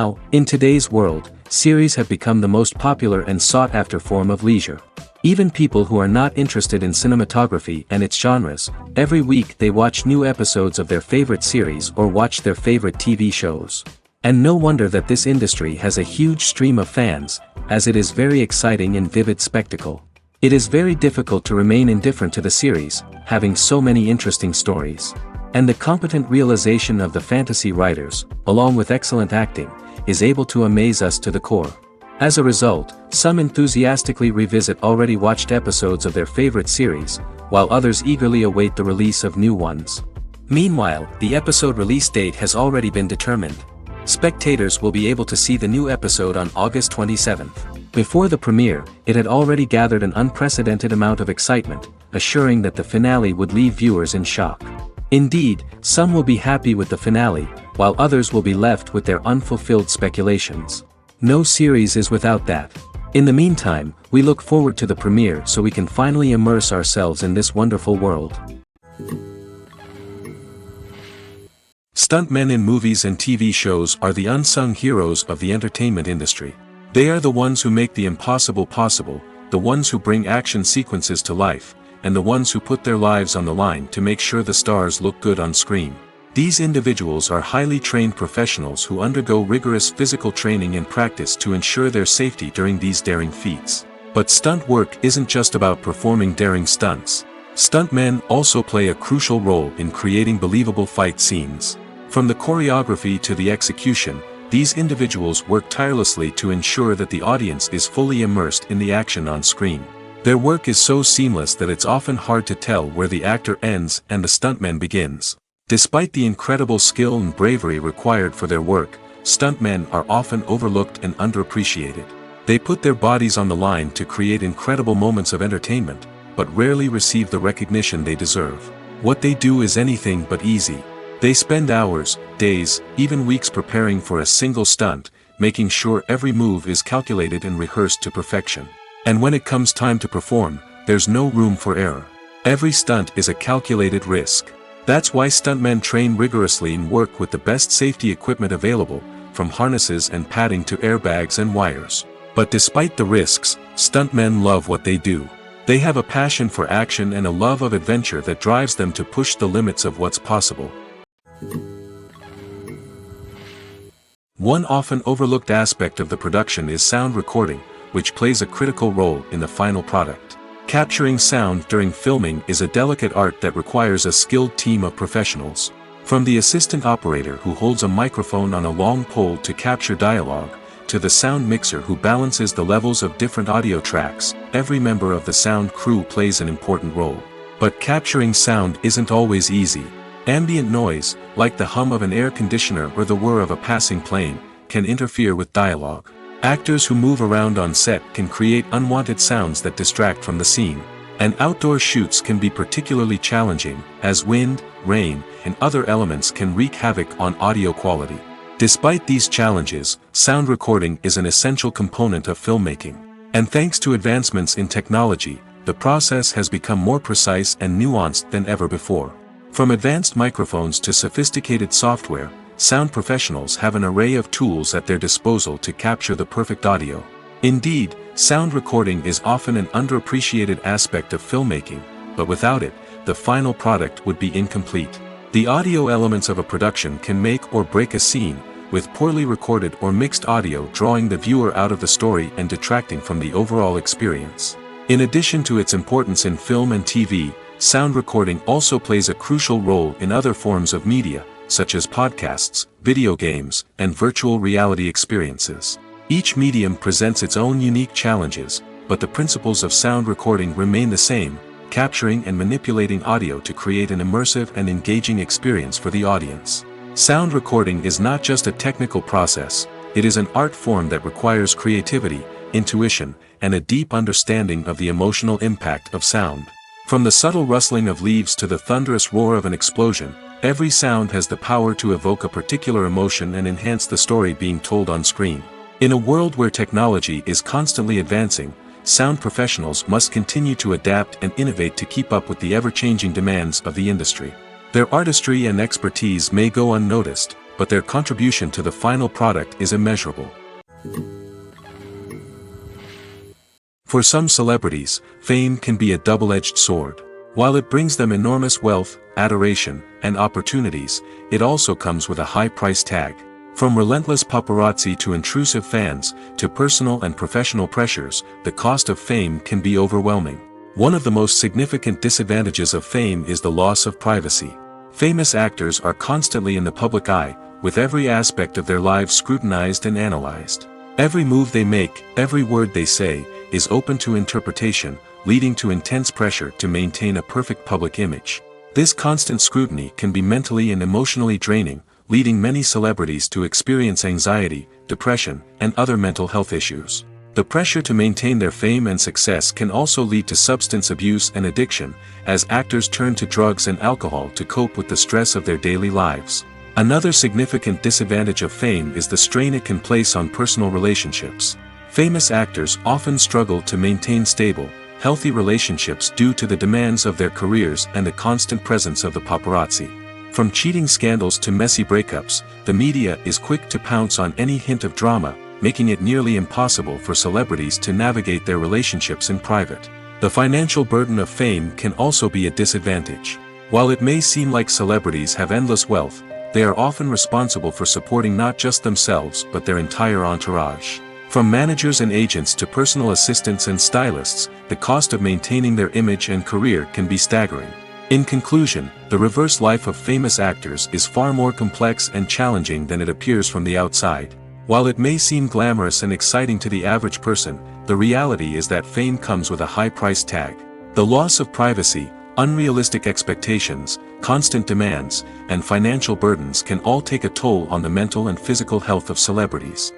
Now, in today's world, series have become the most popular and sought-after form of leisure. Even people who are not interested in cinematography and its genres, every week they watch new episodes of their favorite series or watch their favorite TV shows. And no wonder that this industry has a huge stream of fans, as it is very exciting and vivid spectacle. It is very difficult to remain indifferent to the series, having so many interesting stories. And the competent realization of the fantasy writers, along with excellent acting, is able to amaze us to the core. As a result, some enthusiastically revisit already watched episodes of their favorite series, while others eagerly await the release of new ones. Meanwhile, the episode release date has already been determined. Spectators will be able to see the new episode on August 27th. Before the premiere, it had already gathered an unprecedented amount of excitement, assuring that the finale would leave viewers in shock. Indeed, some will be happy with the finale, while others will be left with their unfulfilled speculations. No series is without that. In the meantime, we look forward to the premiere so we can finally immerse ourselves in this wonderful world. Stuntmen in movies and TV shows are the unsung heroes of the entertainment industry. They are the ones who make the impossible possible, the ones who bring action sequences to life, and the ones who put their lives on the line to make sure the stars look good on screen. These individuals are highly trained professionals who undergo rigorous physical training and practice to ensure their safety during these daring feats. But stunt work isn't just about performing daring stunts. Stuntmen also play a crucial role in creating believable fight scenes. From the choreography to the execution, these individuals work tirelessly to ensure that the audience is fully immersed in the action on screen. Their work is so seamless that it's often hard to tell where the actor ends and the stuntman begins. Despite the incredible skill and bravery required for their work, stuntmen are often overlooked and underappreciated. They put their bodies on the line to create incredible moments of entertainment, but rarely receive the recognition they deserve. What they do is anything but easy. They spend hours, days, even weeks preparing for a single stunt, making sure every move is calculated and rehearsed to perfection. And when it comes time to perform, there's no room for error. Every stunt is a calculated risk. That's why stuntmen train rigorously and work with the best safety equipment available, from harnesses and padding to airbags and wires. But despite the risks, stuntmen love what they do. They have a passion for action and a love of adventure that drives them to push the limits of what's possible. One often overlooked aspect of the production is sound recording, which plays a critical role in the final product. Capturing sound during filming is a delicate art that requires a skilled team of professionals. From the assistant operator who holds a microphone on a long pole to capture dialogue, to the sound mixer who balances the levels of different audio tracks, every member of the sound crew plays an important role. But capturing sound isn't always easy. Ambient noise, like the hum of an air conditioner or the whir of a passing plane, can interfere with dialogue. Actors who move around on set can create unwanted sounds that distract from the scene. And outdoor shoots can be particularly challenging, as wind, rain, and other elements can wreak havoc on audio quality. Despite these challenges, sound recording is an essential component of filmmaking. And thanks to advancements in technology, the process has become more precise and nuanced than ever before. From advanced microphones to sophisticated software, sound professionals have an array of tools at their disposal to capture the perfect audio. Indeed, sound recording is often an underappreciated aspect of filmmaking, but without it, the final product would be incomplete. The audio elements of a production can make or break a scene, with poorly recorded or mixed audio drawing the viewer out of the story and detracting from the overall experience. In addition to its importance in film and TV, sound recording also plays a crucial role in other forms of media, such as podcasts, video games, and virtual reality experiences. Each medium presents its own unique challenges, but the principles of sound recording remain the same, capturing and manipulating audio to create an immersive and engaging experience for the audience. Sound recording is not just a technical process, it is an art form that requires creativity, intuition, and a deep understanding of the emotional impact of sound. From the subtle rustling of leaves to the thunderous roar of an explosion, every sound has the power to evoke a particular emotion and enhance the story being told on screen. In a world where technology is constantly advancing, sound professionals must continue to adapt and innovate to keep up with the ever-changing demands of the industry. Their artistry and expertise may go unnoticed, but their contribution to the final product is immeasurable. For some celebrities, fame can be a double-edged sword. While it brings them enormous wealth, adoration, and opportunities, it also comes with a high price tag. From relentless paparazzi to intrusive fans, to personal and professional pressures, the cost of fame can be overwhelming. One of the most significant disadvantages of fame is the loss of privacy. Famous actors are constantly in the public eye, with every aspect of their lives scrutinized and analyzed. Every move they make, every word they say, is open to interpretation, leading to intense pressure to maintain a perfect public image. This constant scrutiny can be mentally and emotionally draining, leading many celebrities to experience anxiety, depression, and other mental health issues. The pressure to maintain their fame and success can also lead to substance abuse and addiction, as actors turn to drugs and alcohol to cope with the stress of their daily lives. Another significant disadvantage of fame is the strain it can place on personal relationships. Famous actors often struggle to maintain stable, healthy relationships due to the demands of their careers and the constant presence of the paparazzi. From cheating scandals to messy breakups, the media is quick to pounce on any hint of drama, making it nearly impossible for celebrities to navigate their relationships in private. The financial burden of fame can also be a disadvantage. While it may seem like celebrities have endless wealth, they are often responsible for supporting not just themselves but their entire entourage. From managers and agents to personal assistants and stylists, the cost of maintaining their image and career can be staggering. In conclusion, the reverse life of famous actors is far more complex and challenging than it appears from the outside. While it may seem glamorous and exciting to the average person, the reality is that fame comes with a high price tag. The loss of privacy, unrealistic expectations, constant demands, and financial burdens can all take a toll on the mental and physical health of celebrities.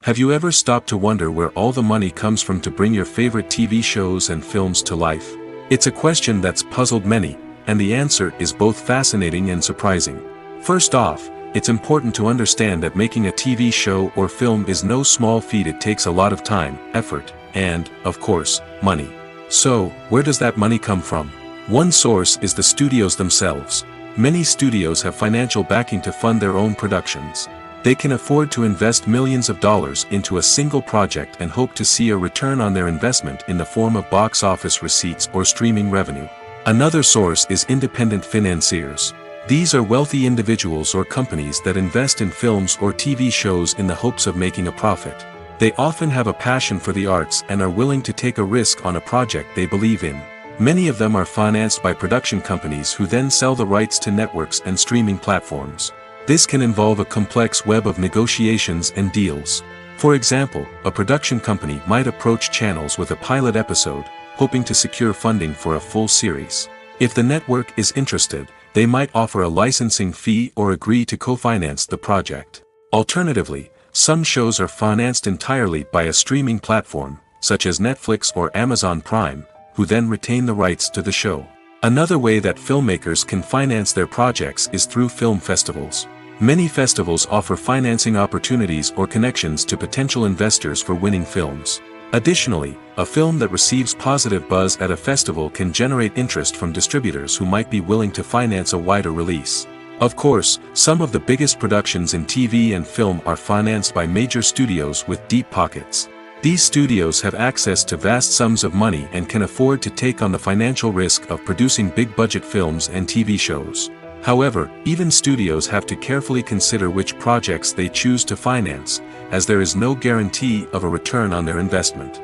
Have you ever stopped to wonder where all the money comes from to bring your favorite TV shows and films to life? It's a question that's puzzled many, and the answer is both fascinating and surprising. First off, it's important to understand that making a TV show or film is no small feat. It takes a lot of time, effort, and, of course, money. So, where does that money come from? One source is the studios themselves. Many studios have financial backing to fund their own productions. They can afford to invest millions of dollars into a single project and hope to see a return on their investment in the form of box office receipts or streaming revenue. Another source is independent financiers. These are wealthy individuals or companies that invest in films or TV shows in the hopes of making a profit. They often have a passion for the arts and are willing to take a risk on a project they believe in. Many of them are financed by production companies who then sell the rights to networks and streaming platforms. This can involve a complex web of negotiations and deals. For example, a production company might approach channels with a pilot episode, hoping to secure funding for a full series. If the network is interested, they might offer a licensing fee or agree to co-finance the project. Alternatively, some shows are financed entirely by a streaming platform, such as Netflix or Amazon Prime, who then retain the rights to the show. Another way that filmmakers can finance their projects is through film festivals. Many festivals offer financing opportunities or connections to potential investors for winning films. Additionally, a film that receives positive buzz at a festival can generate interest from distributors who might be willing to finance a wider release. Of course, some of the biggest productions in TV and film are financed by major studios with deep pockets. These studios have access to vast sums of money and can afford to take on the financial risk of producing big-budget films and TV shows. However, even studios have to carefully consider which projects they choose to finance, as there is no guarantee of a return on their investment.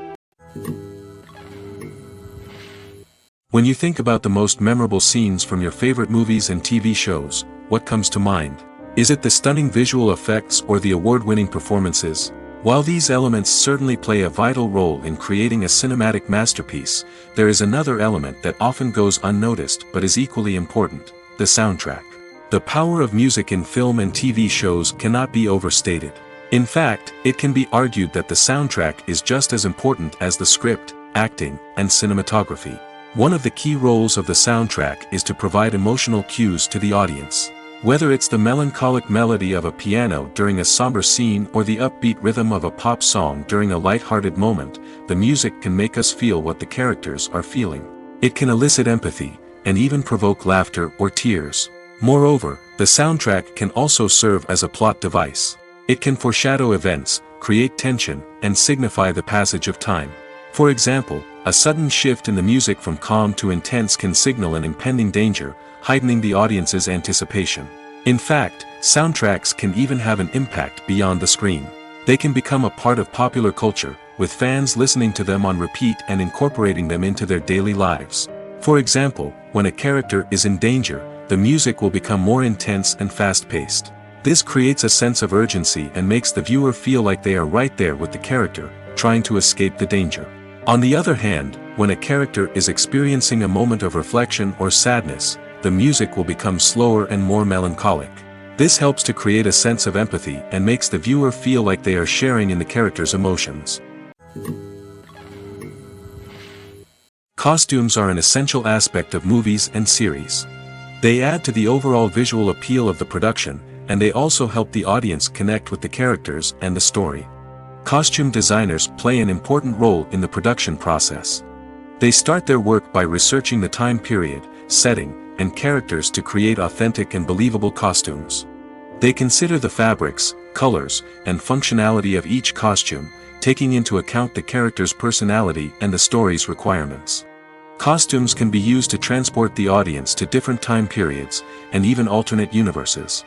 When you think about the most memorable scenes from your favorite movies and TV shows, what comes to mind? Is it the stunning visual effects or the award-winning performances? While these elements certainly play a vital role in creating a cinematic masterpiece, there is another element that often goes unnoticed but is equally important: the soundtrack. The power of music in film and TV shows cannot be overstated. In fact, it can be argued that the soundtrack is just as important as the script, acting, and cinematography. One of the key roles of the soundtrack is to provide emotional cues to the audience. Whether it's the melancholic melody of a piano during a somber scene or the upbeat rhythm of a pop song during a light-hearted moment, the music can make us feel what the characters are feeling. It can elicit empathy, and even provoke laughter or tears. Moreover, the soundtrack can also serve as a plot device. It can foreshadow events, create tension, and signify the passage of time. For example, a sudden shift in the music from calm to intense can signal an impending danger, heightening the audience's anticipation. In fact, soundtracks can even have an impact beyond the screen. They can become a part of popular culture, with fans listening to them on repeat and incorporating them into their daily lives. For example, when a character is in danger, the music will become more intense and fast-paced. This creates a sense of urgency and makes the viewer feel like they are right there with the character, trying to escape the danger. On the other hand, when a character is experiencing a moment of reflection or sadness, the music will become slower and more melancholic. This helps to create a sense of empathy and makes the viewer feel like they are sharing in the character's emotions. Costumes are an essential aspect of movies and series. They add to the overall visual appeal of the production, and they also help the audience connect with the characters and the story. Costume designers play an important role in the production process. They start their work by researching the time period, setting, and characters to create authentic and believable costumes. They consider the fabrics, colors, and functionality of each costume, taking into account the character's personality and the story's requirements. Costumes can be used to transport the audience to different time periods, and even alternate universes.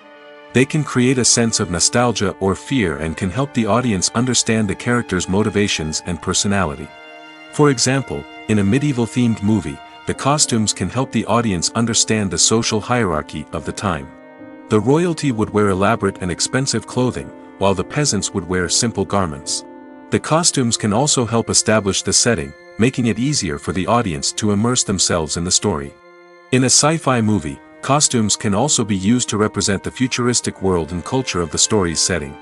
They can create a sense of nostalgia or fear and can help the audience understand the character's motivations and personality. For example, in a medieval-themed movie, the costumes can help the audience understand the social hierarchy of the time. The royalty would wear elaborate and expensive clothing, while the peasants would wear simple garments. The costumes can also help establish the setting, making it easier for the audience to immerse themselves in the story. In a sci-fi movie, costumes can also be used to represent the futuristic world and culture of the story's setting.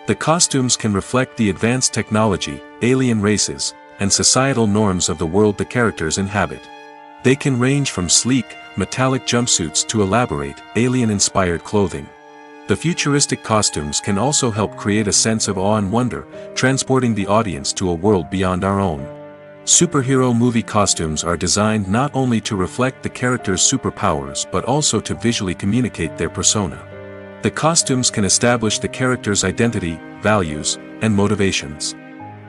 The costumes can reflect the advanced technology, alien races, and societal norms of the world the characters inhabit. They can range from sleek, metallic jumpsuits to elaborate, alien-inspired clothing. The futuristic costumes can also help create a sense of awe and wonder, transporting the audience to a world beyond our own. Superhero movie costumes are designed not only to reflect the character's superpowers but also to visually communicate their persona. The costumes can establish the character's identity, values, and motivations.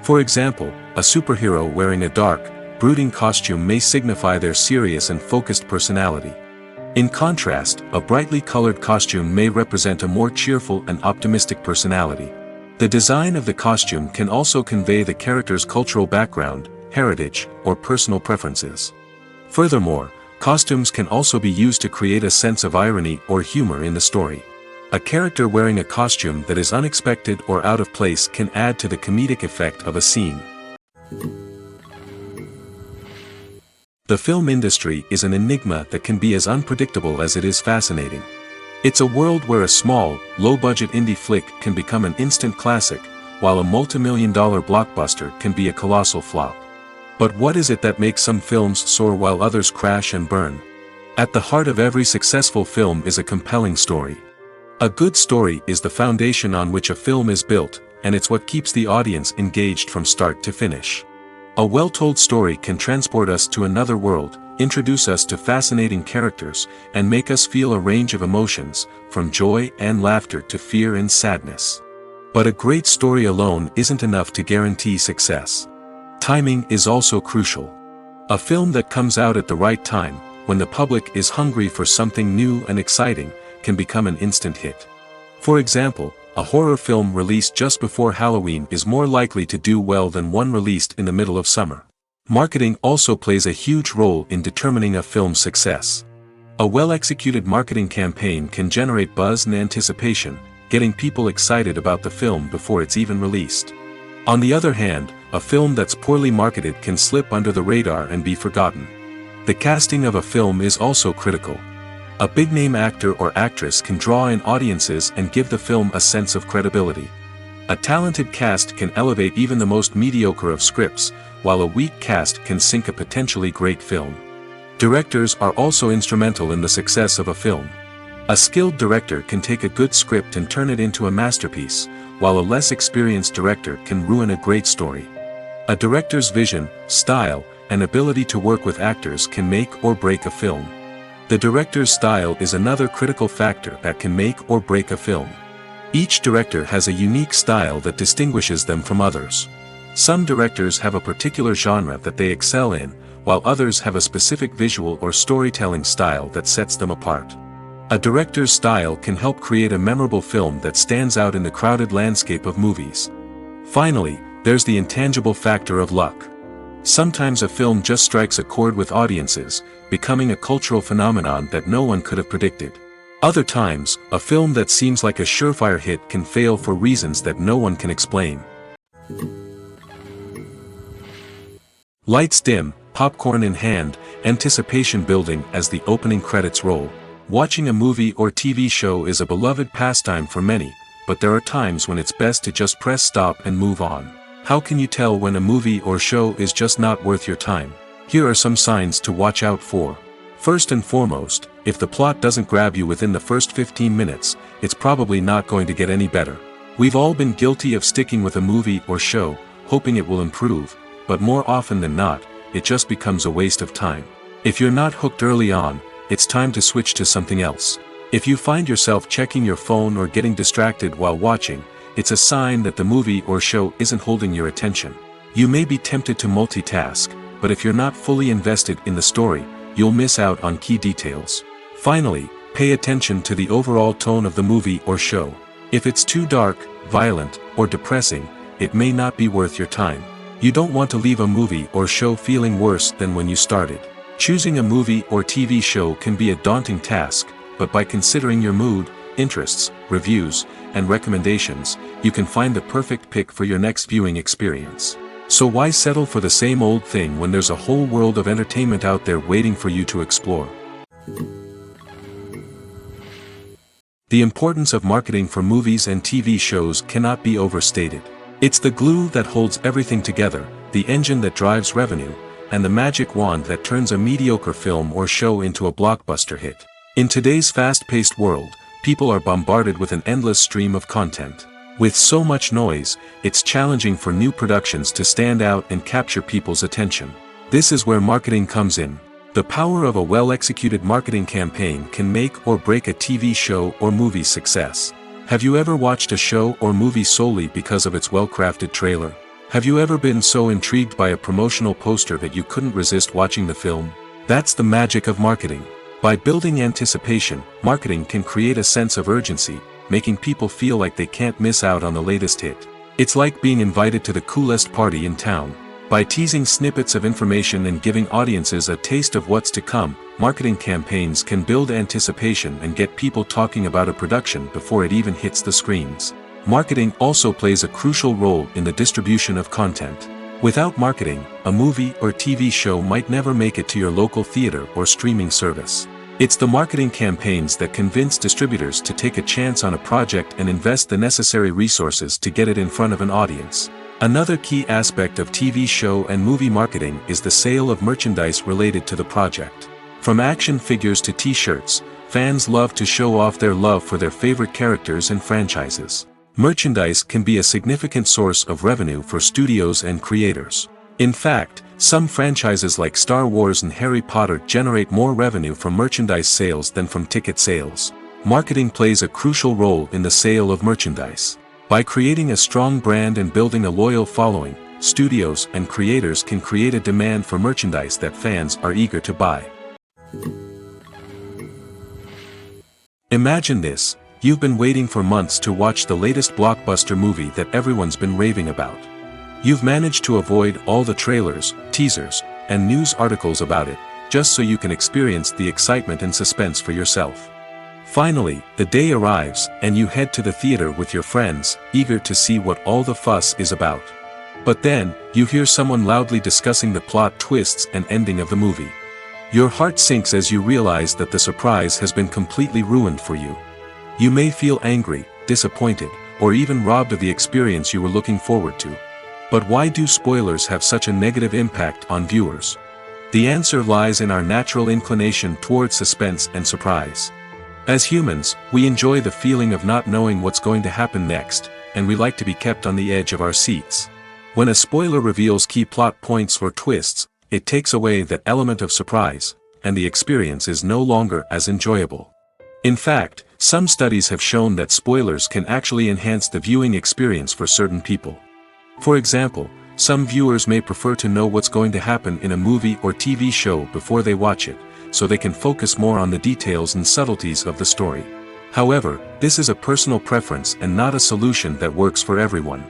For example, a superhero wearing a dark, brooding costume may signify their serious and focused personality. In contrast, a brightly colored costume may represent a more cheerful and optimistic personality. The design of the costume can also convey the character's cultural background, heritage, or personal preferences. Furthermore, costumes can also be used to create a sense of irony or humor in the story. A character wearing a costume that is unexpected or out of place can add to the comedic effect of a scene. The film industry is an enigma that can be as unpredictable as it is fascinating. It's a world where a small, low-budget indie flick can become an instant classic, while a multi-million-dollar blockbuster can be a colossal flop. But what is it that makes some films soar while others crash and burn? At the heart of every successful film is a compelling story. A good story is the foundation on which a film is built, and it's what keeps the audience engaged from start to finish. A well-told story can transport us to another world, introduce us to fascinating characters, and make us feel a range of emotions, from joy and laughter to fear and sadness. But a great story alone isn't enough to guarantee success. Timing is also crucial. A film that comes out at the right time, when the public is hungry for something new and exciting, can become an instant hit. For example, a horror film released just before Halloween is more likely to do well than one released in the middle of summer. Marketing also plays a huge role in determining a film's success. A well-executed marketing campaign can generate buzz and anticipation, getting people excited about the film before it's even released. On the other hand, a film that's poorly marketed can slip under the radar and be forgotten. The casting of a film is also critical. A big-name actor or actress can draw in audiences and give the film a sense of credibility. A talented cast can elevate even the most mediocre of scripts, while a weak cast can sink a potentially great film. Directors are also instrumental in the success of a film. A skilled director can take a good script and turn it into a masterpiece, while a less experienced director can ruin a great story. A director's vision, style, and ability to work with actors can make or break a film. The director's style is another critical factor that can make or break a film. Each director has a unique style that distinguishes them from others. Some directors have a particular genre that they excel in, while others have a specific visual or storytelling style that sets them apart. A director's style can help create a memorable film that stands out in the crowded landscape of movies. Finally, there's the intangible factor of luck. Sometimes a film just strikes a chord with audiences, becoming a cultural phenomenon that no one could have predicted. Other times, a film that seems like a surefire hit can fail for reasons that no one can explain. Lights dim, popcorn in hand, anticipation building as the opening credits roll. Watching a movie or TV show is a beloved pastime for many, but there are times when it's best to just press stop and move on. How can you tell when a movie or show is just not worth your time? Here are some signs to watch out for. First and foremost, if the plot doesn't grab you within the first 15 minutes, it's probably not going to get any better. We've all been guilty of sticking with a movie or show, hoping it will improve, but more often than not, it just becomes a waste of time. If you're not hooked early on, it's time to switch to something else. If you find yourself checking your phone or getting distracted while watching, it's a sign that the movie or show isn't holding your attention. You may be tempted to multitask, but if you're not fully invested in the story, you'll miss out on key details. Finally, pay attention to the overall tone of the movie or show. If it's too dark, violent, or depressing, it may not be worth your time. You don't want to leave a movie or show feeling worse than when you started. Choosing a movie or TV show can be a daunting task, but by considering your mood, interests, reviews, and recommendations, you can find the perfect pick for your next viewing experience. So why settle for the same old thing when there's a whole world of entertainment out there waiting for you to explore? The importance of marketing for movies and TV shows cannot be overstated. It's the glue that holds everything together, the engine that drives revenue, and the magic wand that turns a mediocre film or show into a blockbuster hit. In today's fast-paced world, people are bombarded with an endless stream of content. With so much noise, it's challenging for new productions to stand out and capture people's attention. This is where marketing comes in. The power of a well-executed marketing campaign can make or break a TV show or movie's success. Have you ever watched a show or movie solely because of its well-crafted trailer? Have you ever been so intrigued by a promotional poster that you couldn't resist watching the film? That's the magic of marketing. By building anticipation, marketing can create a sense of urgency, making people feel like they can't miss out on the latest hit. It's like being invited to the coolest party in town. By teasing snippets of information and giving audiences a taste of what's to come, marketing campaigns can build anticipation and get people talking about a production before it even hits the screens. Marketing also plays a crucial role in the distribution of content. Without marketing, a movie or TV show might never make it to your local theater or streaming service. It's the marketing campaigns that convince distributors to take a chance on a project and invest the necessary resources to get it in front of an audience. Another key aspect of TV show and movie marketing is the sale of merchandise related to the project. From action figures to t-shirts, fans love to show off their love for their favorite characters and franchises. Merchandise can be a significant source of revenue for studios and creators. In fact, some franchises like Star Wars and Harry Potter generate more revenue from merchandise sales than from ticket sales. Marketing plays a crucial role in the sale of merchandise. By creating a strong brand and building a loyal following, studios and creators can create a demand for merchandise that fans are eager to buy. Imagine this: you've been waiting for months to watch the latest blockbuster movie that everyone's been raving about. You've managed to avoid all the trailers, teasers, and news articles about it, just so you can experience the excitement and suspense for yourself. Finally, the day arrives, and you head to the theater with your friends, eager to see what all the fuss is about. But then, you hear someone loudly discussing the plot twists and ending of the movie. Your heart sinks as you realize that the surprise has been completely ruined for you. You may feel angry, disappointed, or even robbed of the experience you were looking forward to. But why do spoilers have such a negative impact on viewers? The answer lies in our natural inclination towards suspense and surprise. As humans, we enjoy the feeling of not knowing what's going to happen next, and we like to be kept on the edge of our seats. When a spoiler reveals key plot points or twists, it takes away that element of surprise, and the experience is no longer as enjoyable. In fact, some studies have shown that spoilers can actually enhance the viewing experience for certain people. For example, some viewers may prefer to know what's going to happen in a movie or TV show before they watch it, so they can focus more on the details and subtleties of the story. However, this is a personal preference and not a solution that works for everyone.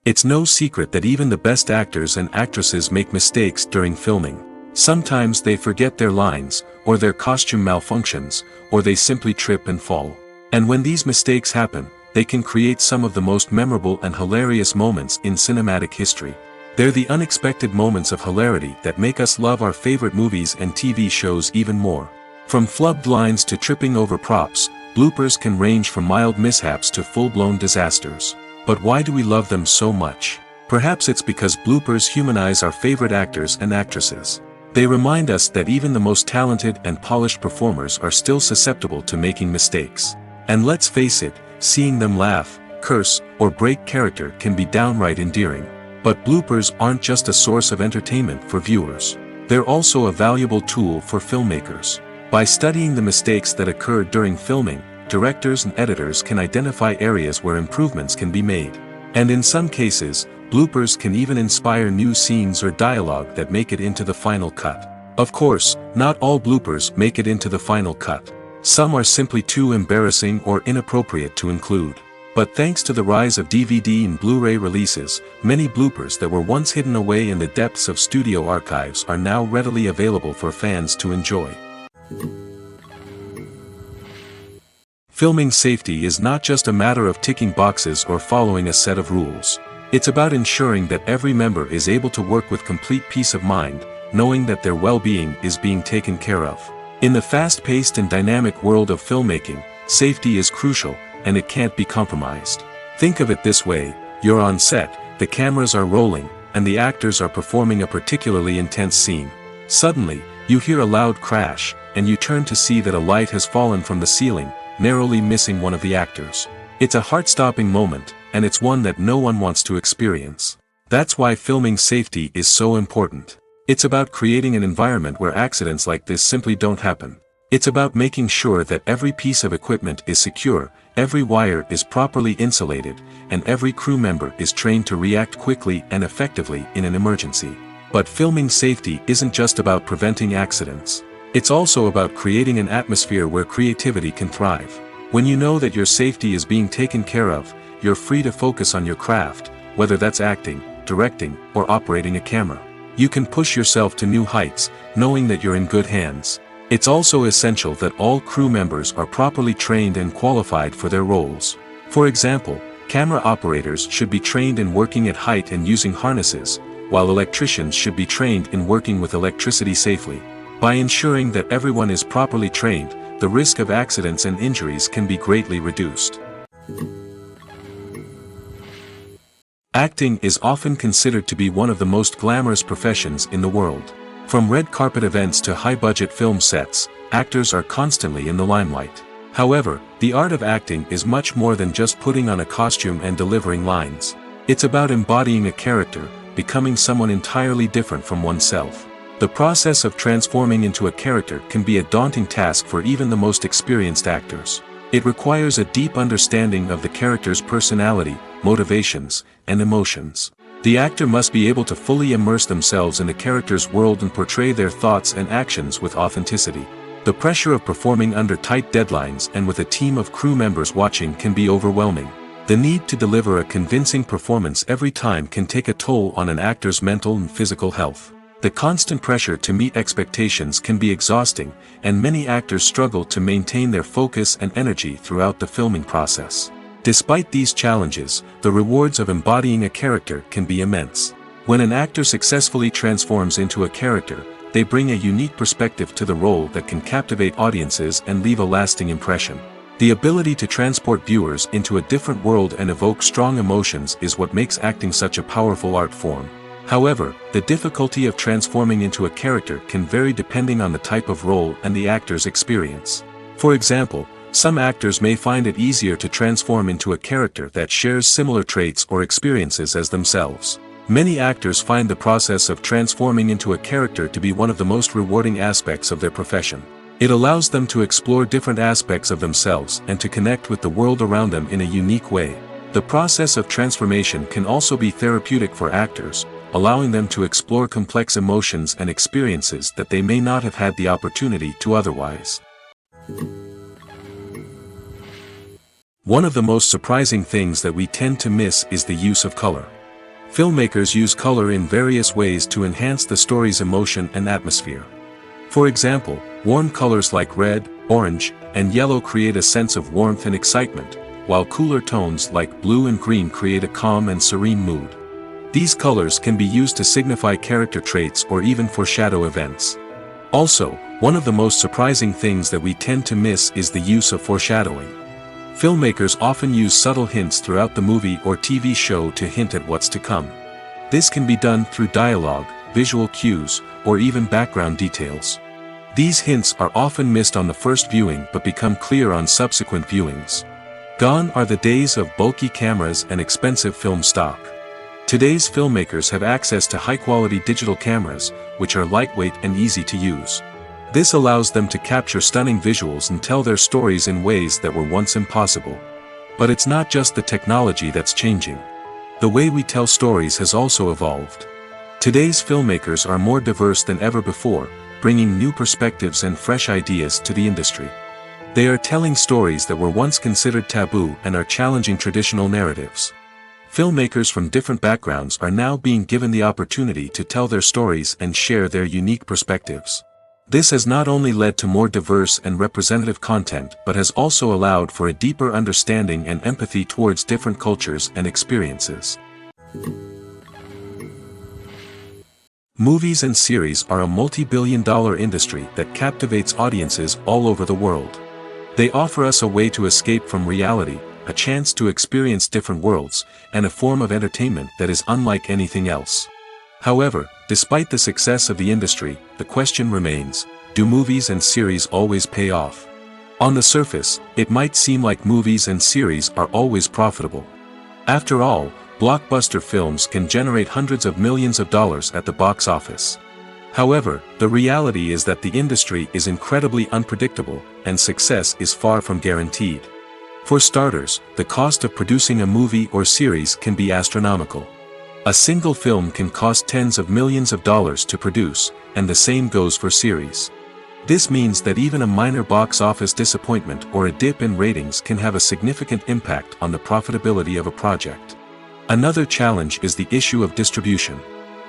It's no secret that even the best actors and actresses make mistakes during filming. Sometimes they forget their lines, or their costume malfunctions, or they simply trip and fall. And when these mistakes happen, they can create some of the most memorable and hilarious moments in cinematic history. They're the unexpected moments of hilarity that make us love our favorite movies and TV shows even more. From flubbed lines to tripping over props, bloopers can range from mild mishaps to full-blown disasters. But why do we love them so much? Perhaps it's because bloopers humanize our favorite actors and actresses. They remind us that even the most talented and polished performers are still susceptible to making mistakes. And let's face it, seeing them laugh, curse, or break character can be downright endearing. But bloopers aren't just a source of entertainment for viewers. They're also a valuable tool for filmmakers. By studying the mistakes that occur during filming, directors and editors can identify areas where improvements can be made. And in some cases, bloopers can even inspire new scenes or dialogue that make it into the final cut. Of course, not all bloopers make it into the final cut. Some are simply too embarrassing or inappropriate to include. But thanks to the rise of DVD and Blu-ray releases, many bloopers that were once hidden away in the depths of studio archives are now readily available for fans to enjoy. Filming safety is not just a matter of ticking boxes or following a set of rules. It's about ensuring that every member is able to work with complete peace of mind, knowing that their well-being is being taken care of. In the fast-paced and dynamic world of filmmaking, safety is crucial, and it can't be compromised. Think of it this way: you're on set, the cameras are rolling, and the actors are performing a particularly intense scene. Suddenly, you hear a loud crash, and you turn to see that a light has fallen from the ceiling, narrowly missing one of the actors. It's a heart-stopping moment, and it's one that no one wants to experience. That's why filming safety is so important. It's about creating an environment where accidents like this simply don't happen. It's about making sure that every piece of equipment is secure, every wire is properly insulated, and every crew member is trained to react quickly and effectively in an emergency. But filming safety isn't just about preventing accidents. It's also about creating an atmosphere where creativity can thrive. When you know that your safety is being taken care of, you're free to focus on your craft, whether that's acting, directing, or operating a camera. You can push yourself to new heights, knowing that you're in good hands. It's also essential that all crew members are properly trained and qualified for their roles. For example, camera operators should be trained in working at height and using harnesses, while electricians should be trained in working with electricity safely. By ensuring that everyone is properly trained, the risk of accidents and injuries can be greatly reduced. Acting is often considered to be one of the most glamorous professions in the world. From red carpet events to high-budget film sets, actors are constantly in the limelight. However, the art of acting is much more than just putting on a costume and delivering lines. It's about embodying a character, becoming someone entirely different from oneself. The process of transforming into a character can be a daunting task for even the most experienced actors. It requires a deep understanding of the character's personality, motivations, and emotions. The actor must be able to fully immerse themselves in the character's world and portray their thoughts and actions with authenticity. The pressure of performing under tight deadlines and with a team of crew members watching can be overwhelming. The need to deliver a convincing performance every time can take a toll on an actor's mental and physical health. The constant pressure to meet expectations can be exhausting, and many actors struggle to maintain their focus and energy throughout the filming process. Despite these challenges, the rewards of embodying a character can be immense. When an actor successfully transforms into a character, they bring a unique perspective to the role that can captivate audiences and leave a lasting impression. The ability to transport viewers into a different world and evoke strong emotions is what makes acting such a powerful art form. However, the difficulty of transforming into a character can vary depending on the type of role and the actor's experience. For example, some actors may find it easier to transform into a character that shares similar traits or experiences as themselves. Many actors find the process of transforming into a character to be one of the most rewarding aspects of their profession. It allows them to explore different aspects of themselves and to connect with the world around them in a unique way. The process of transformation can also be therapeutic for actors, allowing them to explore complex emotions and experiences that they may not have had the opportunity to otherwise. One of the most surprising things that we tend to miss is the use of color. Filmmakers use color in various ways to enhance the story's emotion and atmosphere. For example, warm colors like red, orange, and yellow create a sense of warmth and excitement, while cooler tones like blue and green create a calm and serene mood. These colors can be used to signify character traits or even foreshadow events. Also, one of the most surprising things that we tend to miss is the use of foreshadowing. Filmmakers often use subtle hints throughout the movie or TV show to hint at what's to come. This can be done through dialogue, visual cues, or even background details. These hints are often missed on the first viewing but become clear on subsequent viewings. Gone are the days of bulky cameras and expensive film stock. Today's filmmakers have access to high-quality digital cameras, which are lightweight and easy to use. This allows them to capture stunning visuals and tell their stories in ways that were once impossible. But it's not just the technology that's changing. The way we tell stories has also evolved. Today's filmmakers are more diverse than ever before, bringing new perspectives and fresh ideas to the industry. They are telling stories that were once considered taboo and are challenging traditional narratives. Filmmakers from different backgrounds are now being given the opportunity to tell their stories and share their unique perspectives. This has not only led to more diverse and representative content but has also allowed for a deeper understanding and empathy towards different cultures and experiences. Movies and series are a multi-billion-dollar industry that captivates audiences all over the world. They offer us a way to escape from reality, a chance to experience different worlds, and a form of entertainment that is unlike anything else. However, despite the success of the industry, the question remains, do movies and series always pay off? On the surface, it might seem like movies and series are always profitable. After all, blockbuster films can generate hundreds of millions of dollars at the box office. However, the reality is that the industry is incredibly unpredictable, and success is far from guaranteed. For starters, the cost of producing a movie or series can be astronomical. A single film can cost tens of millions of dollars to produce, and the same goes for series. This means that even a minor box office disappointment or a dip in ratings can have a significant impact on the profitability of a project. Another challenge is the issue of distribution.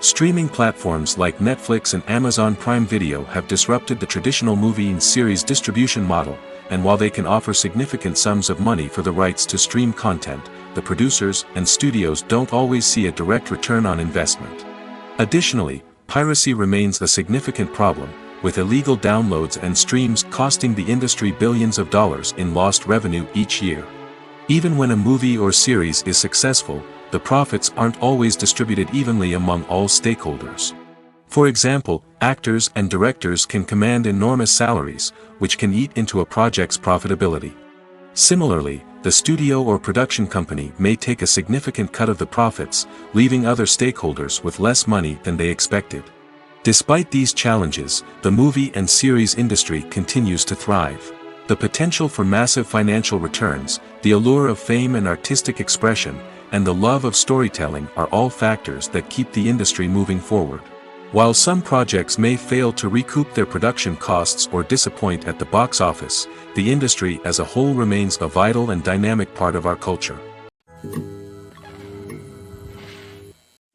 Streaming platforms like Netflix and Amazon Prime Video have disrupted the traditional movie and series distribution model, and while they can offer significant sums of money for the rights to stream content, the producers and studios don't always see a direct return on investment. Additionally, piracy remains a significant problem, with illegal downloads and streams costing the industry billions of dollars in lost revenue each year. Even when a movie or series is successful, the profits aren't always distributed evenly among all stakeholders. For example, actors and directors can command enormous salaries, which can eat into a project's profitability. Similarly, the studio or production company may take a significant cut of the profits, leaving other stakeholders with less money than they expected. Despite these challenges, the movie and series industry continues to thrive. The potential for massive financial returns, the allure of fame and artistic expression, and the love of storytelling are all factors that keep the industry moving forward. While some projects may fail to recoup their production costs or disappoint at the box office, the industry as a whole remains a vital and dynamic part of our culture.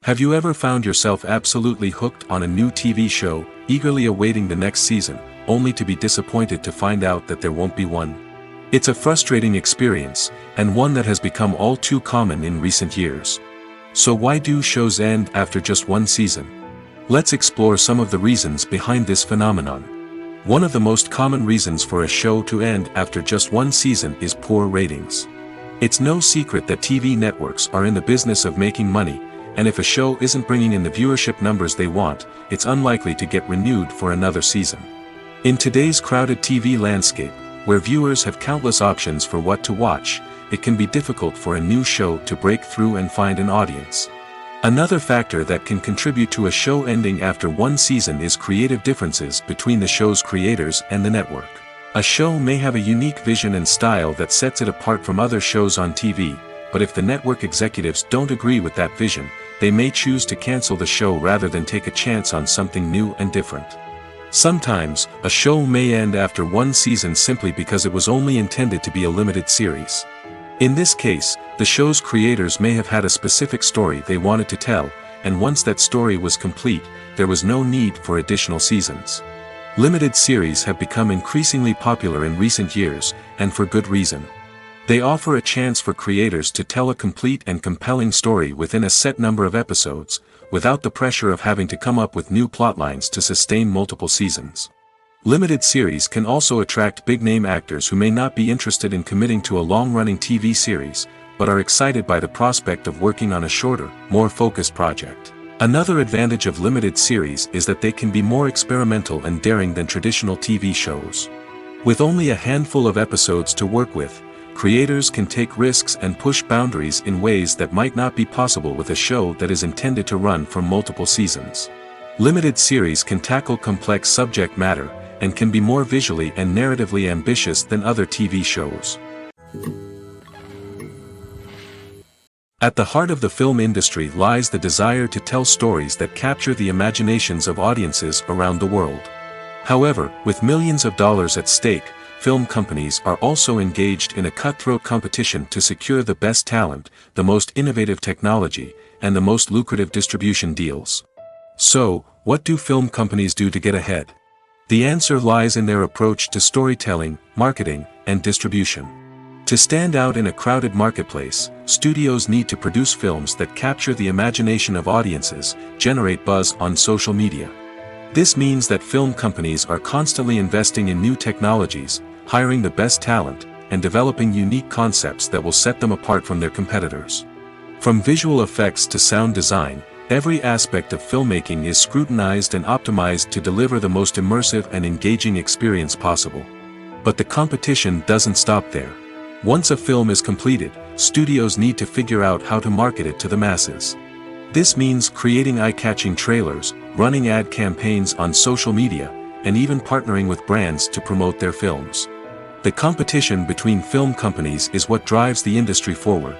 Have you ever found yourself absolutely hooked on a new TV show, eagerly awaiting the next season, only to be disappointed to find out that there won't be one? It's a frustrating experience, and one that has become all too common in recent years. So why do shows end after just one season? Let's explore some of the reasons behind this phenomenon. One of the most common reasons for a show to end after just one season is poor ratings. It's no secret that TV networks are in the business of making money, and if a show isn't bringing in the viewership numbers they want, it's unlikely to get renewed for another season. In today's crowded TV landscape, where viewers have countless options for what to watch, it can be difficult for a new show to break through and find an audience. Another factor that can contribute to a show ending after one season is creative differences between the show's creators and the network. A show may have a unique vision and style that sets it apart from other shows on TV, but if the network executives don't agree with that vision, they may choose to cancel the show rather than take a chance on something new and different. Sometimes, a show may end after one season simply because it was only intended to be a limited series. In this case, the show's creators may have had a specific story they wanted to tell, and once that story was complete, there was no need for additional seasons. Limited series have become increasingly popular in recent years, and for good reason. They offer a chance for creators to tell a complete and compelling story within a set number of episodes, without the pressure of having to come up with new plotlines to sustain multiple seasons. Limited series can also attract big-name actors who may not be interested in committing to a long-running TV series, but are excited by the prospect of working on a shorter, more focused project. Another advantage of limited series is that they can be more experimental and daring than traditional TV shows. With only a handful of episodes to work with, creators can take risks and push boundaries in ways that might not be possible with a show that is intended to run for multiple seasons. Limited series can tackle complex subject matter, and can be more visually and narratively ambitious than other TV shows. At the heart of the film industry lies the desire to tell stories that capture the imaginations of audiences around the world. However, with millions of dollars at stake, film companies are also engaged in a cutthroat competition to secure the best talent, the most innovative technology, and the most lucrative distribution deals. So, what do film companies do to get ahead? The answer lies in their approach to storytelling, marketing, and distribution. To stand out in a crowded marketplace, studios need to produce films that capture the imagination of audiences, generate buzz on social media. This means that film companies are constantly investing in new technologies, hiring the best talent, and developing unique concepts that will set them apart from their competitors. From visual effects to sound design, every aspect of filmmaking is scrutinized and optimized to deliver the most immersive and engaging experience possible. But the competition doesn't stop there. Once a film is completed, studios need to figure out how to market it to the masses. This means creating eye-catching trailers, running ad campaigns on social media, and even partnering with brands to promote their films. The competition between film companies is what drives the industry forward.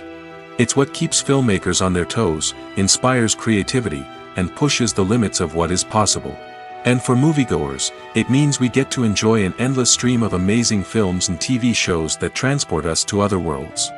It's what keeps filmmakers on their toes, inspires creativity, and pushes the limits of what is possible. And for moviegoers, it means we get to enjoy an endless stream of amazing films and TV shows that transport us to other worlds.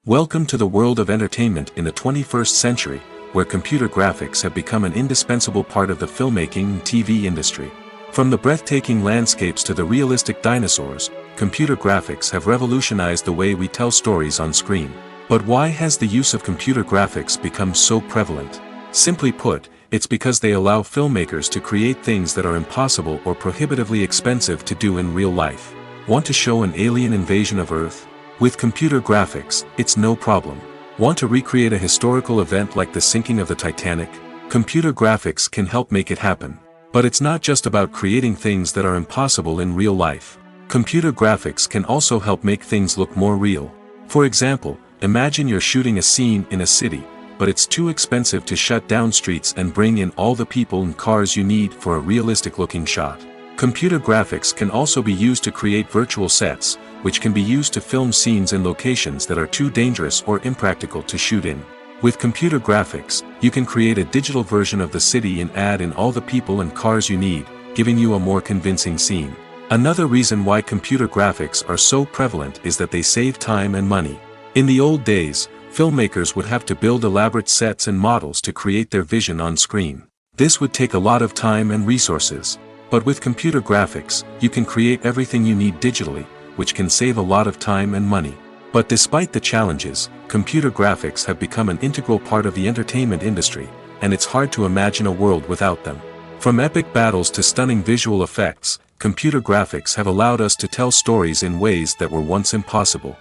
Welcome to the world of entertainment in the 21st century, where computer graphics have become an indispensable part of the filmmaking and TV industry. From the breathtaking landscapes to the realistic dinosaurs, computer graphics have revolutionized the way we tell stories on screen. But why has the use of computer graphics become so prevalent? Simply put, it's because they allow filmmakers to create things that are impossible or prohibitively expensive to do in real life. Want to show an alien invasion of Earth? With computer graphics, it's no problem. Want to recreate a historical event like the sinking of the Titanic? Computer graphics can help make it happen. But it's not just about creating things that are impossible in real life. Computer graphics can also help make things look more real. For example, imagine you're shooting a scene in a city, but it's too expensive to shut down streets and bring in all the people and cars you need for a realistic-looking shot. Computer graphics can also be used to create virtual sets, which can be used to film scenes in locations that are too dangerous or impractical to shoot in. With computer graphics, you can create a digital version of the city and add in all the people and cars you need, giving you a more convincing scene. Another reason why computer graphics are so prevalent is that they save time and money. In the old days, filmmakers would have to build elaborate sets and models to create their vision on screen. This would take a lot of time and resources. But with computer graphics, you can create everything you need digitally, which can save a lot of time and money. But despite the challenges, computer graphics have become an integral part of the entertainment industry, and it's hard to imagine a world without them. From epic battles to stunning visual effects, computer graphics have allowed us to tell stories in ways that were once impossible.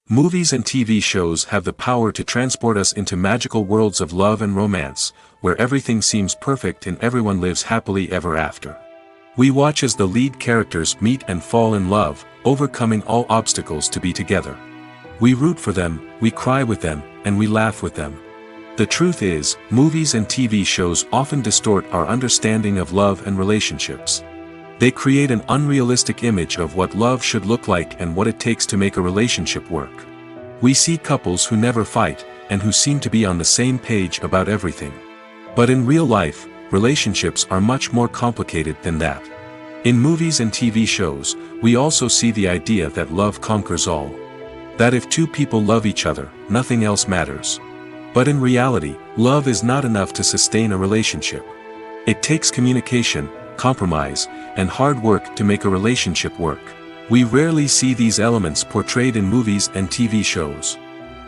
Movies and TV shows have the power to transport us into magical worlds of love and romance, where everything seems perfect and everyone lives happily ever after. We watch as the lead characters meet and fall in love, overcoming all obstacles to be together. We root for them, we cry with them, and we laugh with them. The truth is, movies and TV shows often distort our understanding of love and relationships. They create an unrealistic image of what love should look like and what it takes to make a relationship work. We see couples who never fight, and who seem to be on the same page about everything. But in real life, relationships are much more complicated than that. In movies and TV shows, we also see the idea that love conquers all. That if two people love each other, nothing else matters. But in reality, love is not enough to sustain a relationship. It takes communication, compromise, and hard work to make a relationship work. We rarely see these elements portrayed in movies and TV shows.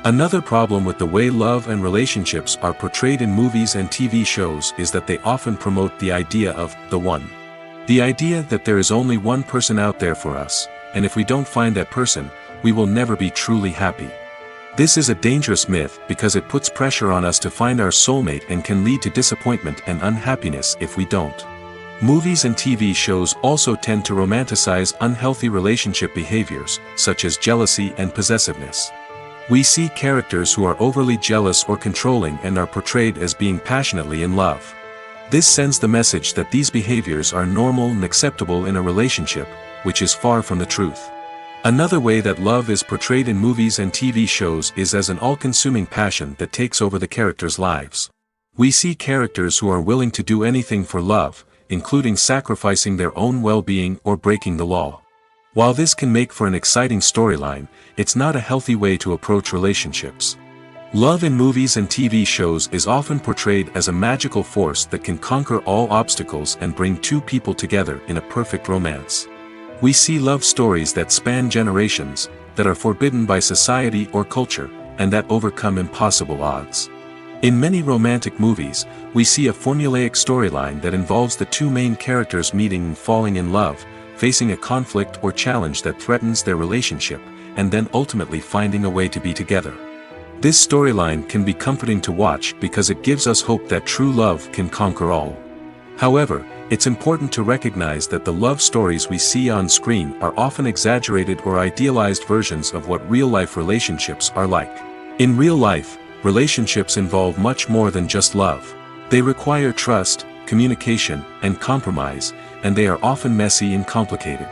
Another problem with the way love and relationships are portrayed in movies and TV shows is that they often promote the idea of the one. The idea that there is only one person out there for us, and if we don't find that person, we will never be truly happy. This is a dangerous myth because it puts pressure on us to find our soulmate and can lead to disappointment and unhappiness if we don't. Movies and TV shows also tend to romanticize unhealthy relationship behaviors, such as jealousy and possessiveness. We see characters who are overly jealous or controlling and are portrayed as being passionately in love. This sends the message that these behaviors are normal and acceptable in a relationship, which is far from the truth. Another way that love is portrayed in movies and TV shows is as an all-consuming passion that takes over the characters' lives. We see characters who are willing to do anything for love, including sacrificing their own well-being or breaking the law. While this can make for an exciting storyline, it's not a healthy way to approach relationships. Love in movies and TV shows is often portrayed as a magical force that can conquer all obstacles and bring two people together in a perfect romance. We see love stories that span generations, that are forbidden by society or culture, and that overcome impossible odds. In many romantic movies, we see a formulaic storyline that involves the two main characters meeting and falling in love, facing a conflict or challenge that threatens their relationship, and then ultimately finding a way to be together. This storyline can be comforting to watch because it gives us hope that true love can conquer all. However, it's important to recognize that the love stories we see on screen are often exaggerated or idealized versions of what real-life relationships are like. In real life, relationships involve much more than just love. They require trust, communication, and compromise, and they are often messy and complicated.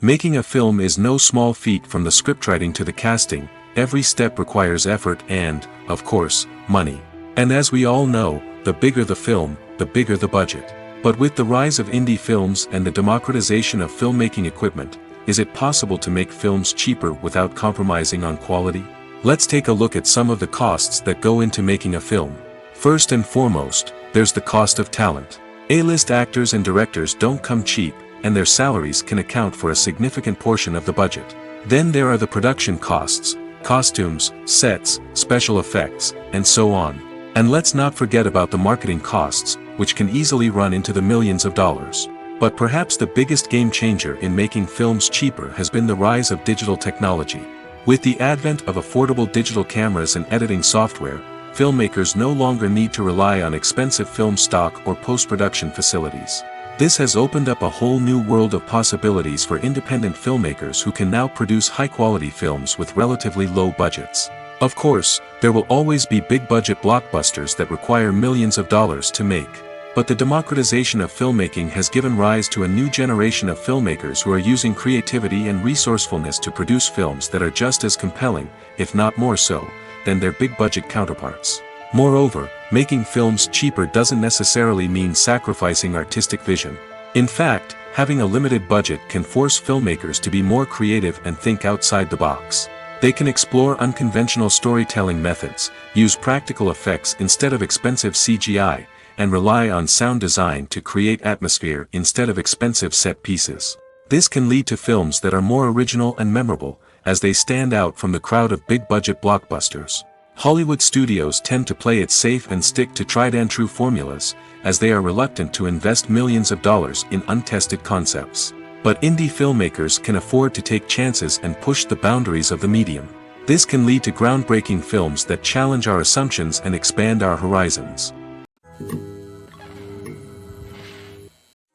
Making a film is no small feat. From the scriptwriting to the casting, every step requires effort and, of course, money. And as we all know, the bigger the film, the bigger the budget. But with the rise of indie films and the democratization of filmmaking equipment, is it possible to make films cheaper without compromising on quality? Let's take a look at some of the costs that go into making a film. First and foremost, there's the cost of talent. A-list actors and directors don't come cheap, and their salaries can account for a significant portion of the budget. Then there are the production costs, costumes, sets, special effects, and so on. And let's not forget about the marketing costs, which can easily run into the millions of dollars. But perhaps the biggest game changer in making films cheaper has been the rise of digital technology. With the advent of affordable digital cameras and editing software, filmmakers no longer need to rely on expensive film stock or post-production facilities. This has opened up a whole new world of possibilities for independent filmmakers who can now produce high-quality films with relatively low budgets. Of course, there will always be big-budget blockbusters that require millions of dollars to make. But the democratization of filmmaking has given rise to a new generation of filmmakers who are using creativity and resourcefulness to produce films that are just as compelling, if not more so, than their big-budget counterparts. Moreover, making films cheaper doesn't necessarily mean sacrificing artistic vision. In fact, having a limited budget can force filmmakers to be more creative and think outside the box. They can explore unconventional storytelling methods, use practical effects instead of expensive CGI, and rely on sound design to create atmosphere instead of expensive set pieces. This can lead to films that are more original and memorable, as they stand out from the crowd of big-budget blockbusters. Hollywood studios tend to play it safe and stick to tried-and-true formulas, as they are reluctant to invest millions of dollars in untested concepts. But indie filmmakers can afford to take chances and push the boundaries of the medium. This can lead to groundbreaking films that challenge our assumptions and expand our horizons.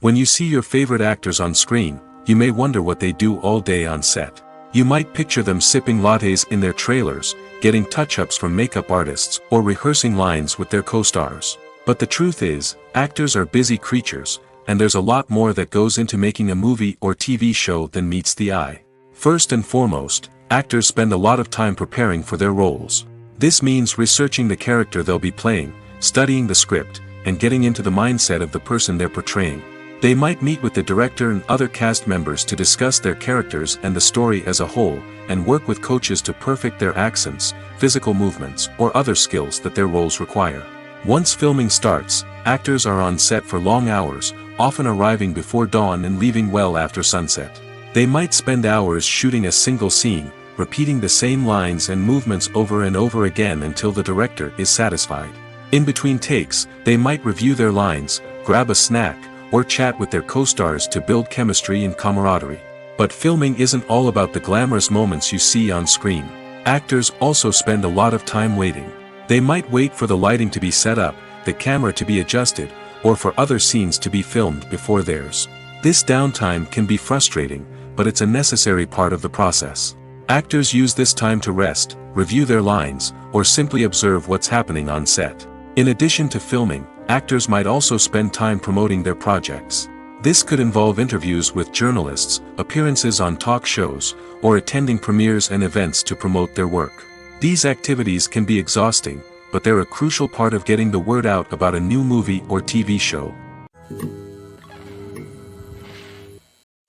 When you see your favorite actors on screen, you may wonder what they do all day on set. You might picture them sipping lattes in their trailers, getting touch-ups from makeup artists, or rehearsing lines with their co-stars. But the truth is, actors are busy creatures, and there's a lot more that goes into making a movie or TV show than meets the eye. First and foremost, actors spend a lot of time preparing for their roles. This means researching the character they'll be playing, studying the script, and getting into the mindset of the person they're portraying. They might meet with the director and other cast members to discuss their characters and the story as a whole, and work with coaches to perfect their accents, physical movements, or other skills that their roles require. Once filming starts, actors are on set for long hours, often arriving before dawn and leaving well after sunset. They might spend hours shooting a single scene, repeating the same lines and movements over and over again until the director is satisfied. In between takes, they might review their lines, grab a snack, or chat with their co-stars to build chemistry and camaraderie. But filming isn't all about the glamorous moments you see on screen. Actors also spend a lot of time waiting. They might wait for the lighting to be set up, the camera to be adjusted, or for other scenes to be filmed before theirs. This downtime can be frustrating, but it's a necessary part of the process. Actors use this time to rest, review their lines, or simply observe what's happening on set. In addition to filming, actors might also spend time promoting their projects. This could involve interviews with journalists, appearances on talk shows, or attending premieres and events to promote their work. These activities can be exhausting, but they're a crucial part of getting the word out about a new movie or TV show.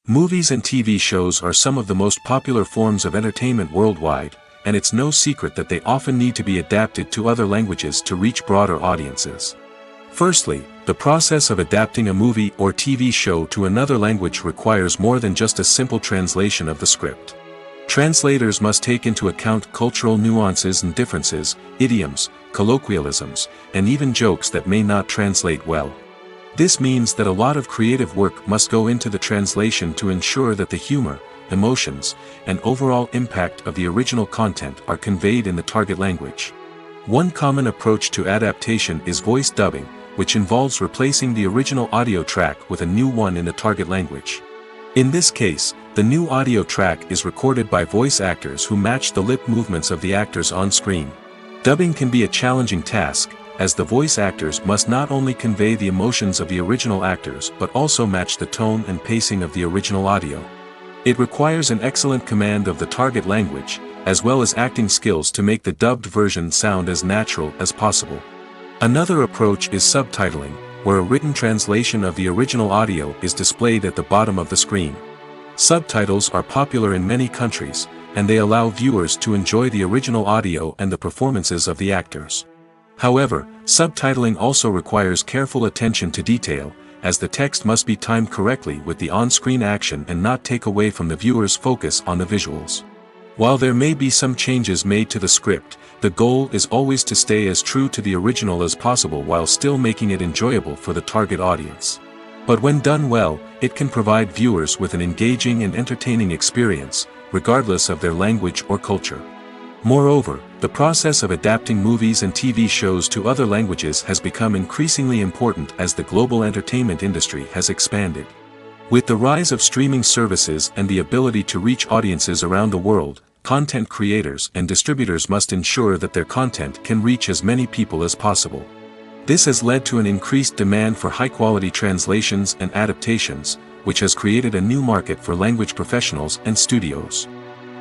Movies and TV shows are some of the most popular forms of entertainment worldwide, and it's no secret that they often need to be adapted to other languages to reach broader audiences. Firstly, the process of adapting a movie or TV show to another language requires more than just a simple translation of the script. Translators must take into account cultural nuances and differences, idioms, colloquialisms, and even jokes that may not translate well. This means that a lot of creative work must go into the translation to ensure that the humor, emotions, and overall impact of the original content are conveyed in the target language. One common approach to adaptation is voice dubbing, which involves replacing the original audio track with a new one in the target language. In this case, the new audio track is recorded by voice actors who match the lip movements of the actors on screen. Dubbing can be a challenging task, as the voice actors must not only convey the emotions of the original actors but also match the tone and pacing of the original audio. It requires an excellent command of the target language, as well as acting skills to make the dubbed version sound as natural as possible. Another approach is subtitling, where a written translation of the original audio is displayed at the bottom of the screen. Subtitles are popular in many countries, and they allow viewers to enjoy the original audio and the performances of the actors. However, subtitling also requires careful attention to detail, as the text must be timed correctly with the on-screen action and not take away from the viewer's focus on the visuals. While there may be some changes made to the script, the goal is always to stay as true to the original as possible while still making it enjoyable for the target audience. But when done well, it can provide viewers with an engaging and entertaining experience, regardless of their language or culture. Moreover, the process of adapting movies and TV shows to other languages has become increasingly important as the global entertainment industry has expanded. With the rise of streaming services and the ability to reach audiences around the world, content creators and distributors must ensure that their content can reach as many people as possible. This has led to an increased demand for high-quality translations and adaptations, which has created a new market for language professionals and studios.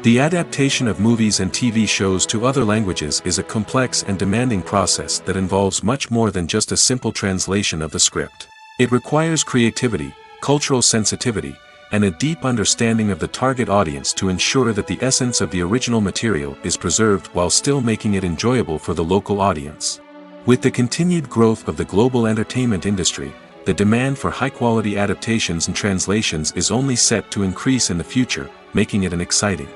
The adaptation of movies and TV shows to other languages is a complex and demanding process that involves much more than just a simple translation of the script. It requires creativity, cultural sensitivity, and a deep understanding of the target audience to ensure that the essence of the original material is preserved while still making it enjoyable for the local audience. With the continued growth of the global entertainment industry, the demand for high-quality adaptations and translations is only set to increase in the future, making it exciting.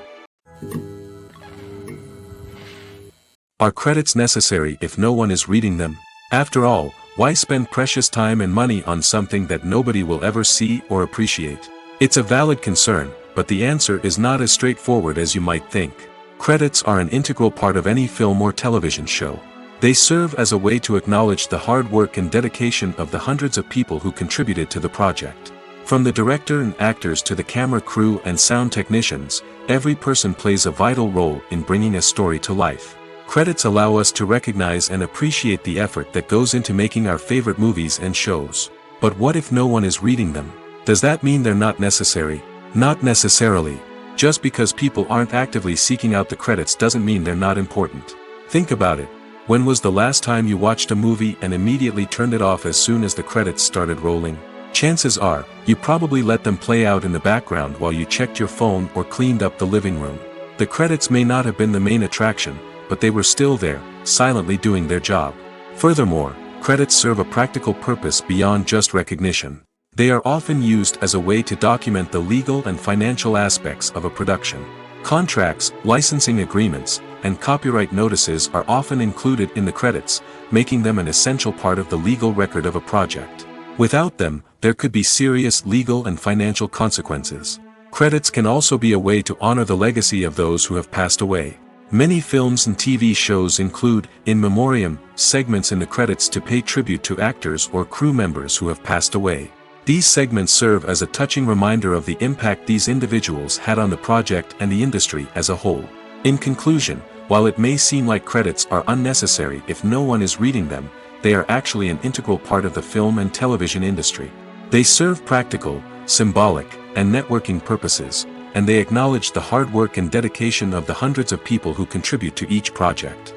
Are credits necessary if no one is reading them? After all, why spend precious time and money on something that nobody will ever see or appreciate? It's a valid concern, but the answer is not as straightforward as you might think. Credits are an integral part of any film or television show. They serve as a way to acknowledge the hard work and dedication of the hundreds of people who contributed to the project. From the director and actors to the camera crew and sound technicians, every person plays a vital role in bringing a story to life. Credits allow us to recognize and appreciate the effort that goes into making our favorite movies and shows. But what if no one is reading them? Does that mean they're not necessary? Not necessarily. Just because people aren't actively seeking out the credits doesn't mean they're not important. Think about it. When was the last time you watched a movie and immediately turned it off as soon as the credits started rolling? Chances are, you probably let them play out in the background while you checked your phone or cleaned up the living room. The credits may not have been the main attraction, but they were still there, silently doing their job. Furthermore, credits serve a practical purpose beyond just recognition. They are often used as a way to document the legal and financial aspects of a production. Contracts, licensing agreements, and copyright notices are often included in the credits, making them an essential part of the legal record of a project. Without them, there could be serious legal and financial consequences. Credits can also be a way to honor the legacy of those who have passed away. Many films and TV shows include, in memoriam, segments in the credits to pay tribute to actors or crew members who have passed away. These segments serve as a touching reminder of the impact these individuals had on the project and the industry as a whole. In conclusion, while it may seem like credits are unnecessary if no one is reading them, they are actually an integral part of the film and television industry. They serve practical, symbolic, and networking purposes, and they acknowledge the hard work and dedication of the hundreds of people who contribute to each project.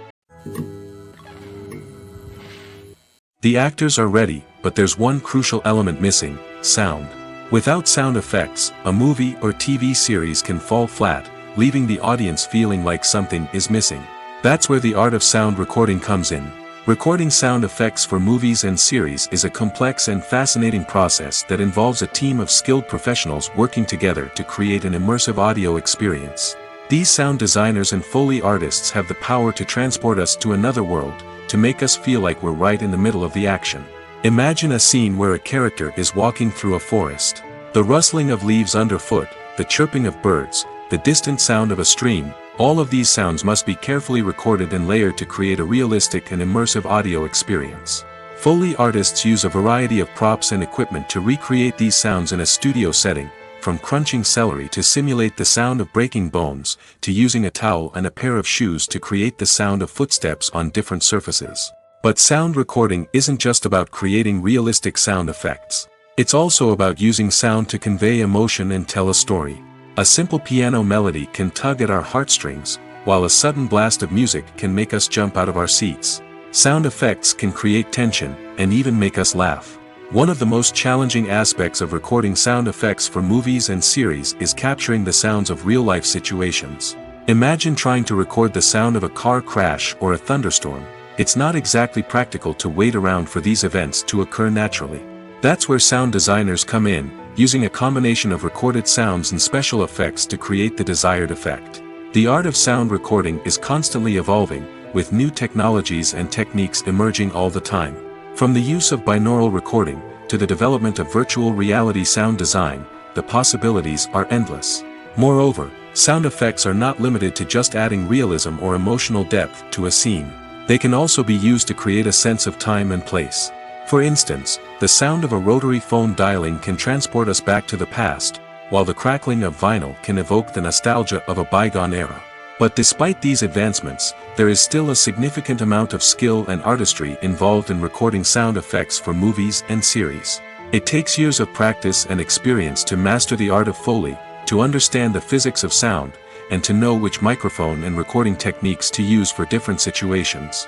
The actors are ready, but there's one crucial element missing: sound. Without sound effects, a movie or TV series can fall flat, leaving the audience feeling like something is missing. That's where the art of sound recording comes in. Recording sound effects for movies and series is a complex and fascinating process that involves a team of skilled professionals working together to create an immersive audio experience. These sound designers and Foley artists have the power to transport us to another world, to make us feel like we're right in the middle of the action. Imagine a scene where a character is walking through a forest. The rustling of leaves underfoot, the chirping of birds, the distant sound of a stream, all of these sounds must be carefully recorded and layered to create a realistic and immersive audio experience. Foley artists use a variety of props and equipment to recreate these sounds in a studio setting, from crunching celery to simulate the sound of breaking bones, to using a towel and a pair of shoes to create the sound of footsteps on different surfaces. But sound recording isn't just about creating realistic sound effects. It's also about using sound to convey emotion and tell a story. A simple piano melody can tug at our heartstrings, while a sudden blast of music can make us jump out of our seats. Sound effects can create tension, and even make us laugh. One of the most challenging aspects of recording sound effects for movies and series is capturing the sounds of real-life situations. Imagine trying to record the sound of a car crash or a thunderstorm. It's not exactly practical to wait around for these events to occur naturally. That's where sound designers come in, using a combination of recorded sounds and special effects to create the desired effect. The art of sound recording is constantly evolving, with new technologies and techniques emerging all the time. From the use of binaural recording, to the development of virtual reality sound design, the possibilities are endless. Moreover, sound effects are not limited to just adding realism or emotional depth to a scene. They can also be used to create a sense of time and place. For instance, the sound of a rotary phone dialing can transport us back to the past, while the crackling of vinyl can evoke the nostalgia of a bygone era. But despite these advancements, there is still a significant amount of skill and artistry involved in recording sound effects for movies and series. It takes years of practice and experience to master the art of Foley, to understand the physics of sound, and to know which microphone and recording techniques to use for different situations.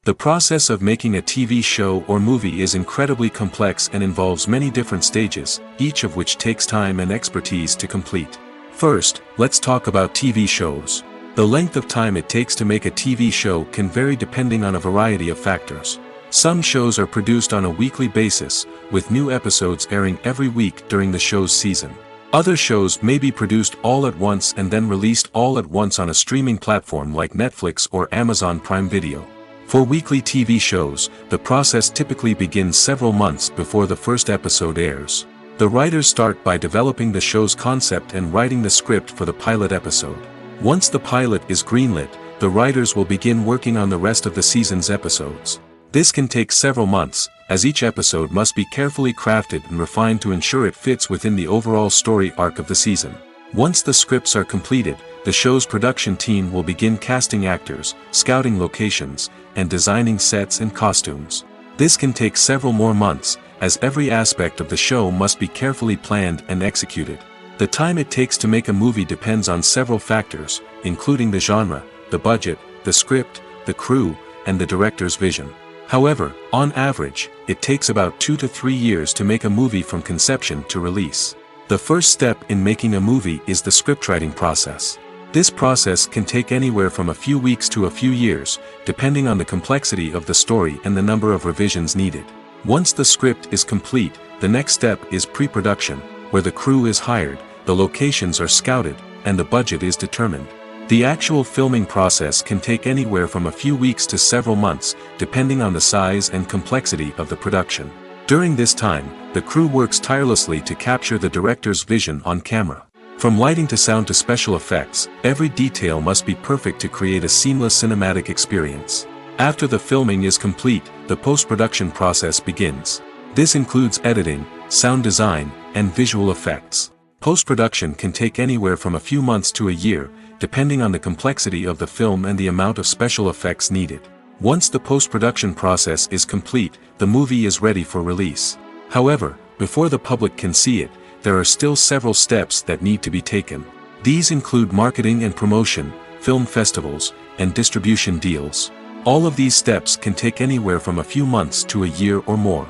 The process of making a TV show or movie is incredibly complex and involves many different stages, each of which takes time and expertise to complete. First, let's talk about TV shows. The length of time it takes to make a TV show can vary depending on a variety of factors. Some shows are produced on a weekly basis, with new episodes airing every week during the show's season. Other shows may be produced all at once and then released all at once on a streaming platform like Netflix or Amazon Prime Video. For weekly TV shows, the process typically begins several months before the first episode airs. The writers start by developing the show's concept and writing the script for the pilot episode. Once the pilot is greenlit, the writers will begin working on the rest of the season's episodes. This can take several months, as each episode must be carefully crafted and refined to ensure it fits within the overall story arc of the season. Once the scripts are completed, the show's production team will begin casting actors, scouting locations, and designing sets and costumes. This can take several more months, as every aspect of the show must be carefully planned and executed. The time it takes to make a movie depends on several factors, including the genre, the budget, the script, the crew, and the director's vision. However, on average, it takes about 2 to 3 years to make a movie from conception to release. The first step in making a movie is the scriptwriting process. This process can take anywhere from a few weeks to a few years, depending on the complexity of the story and the number of revisions needed. Once the script is complete, the next step is pre-production, where the crew is hired, the locations are scouted, and the budget is determined. The actual filming process can take anywhere from a few weeks to several months, depending on the size and complexity of the production. During this time, the crew works tirelessly to capture the director's vision on camera. From lighting to sound to special effects, every detail must be perfect to create a seamless cinematic experience. After the filming is complete, the post-production process begins. This includes editing, sound design, and visual effects. Post-production can take anywhere from a few months to a year, depending on the complexity of the film and the amount of special effects needed. Once the post-production process is complete, the movie is ready for release. However, before the public can see it, there are still several steps that need to be taken. These include marketing and promotion, film festivals, and distribution deals. All of these steps can take anywhere from a few months to a year or more.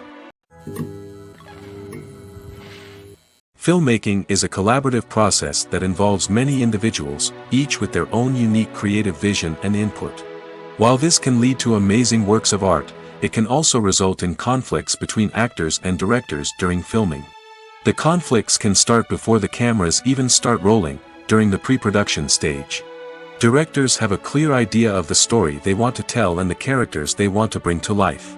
Filmmaking is a collaborative process that involves many individuals, each with their own unique creative vision and input. While this can lead to amazing works of art, it can also result in conflicts between actors and directors during filming. The conflicts can start before the cameras even start rolling, during the pre-production stage. Directors have a clear idea of the story they want to tell and the characters they want to bring to life.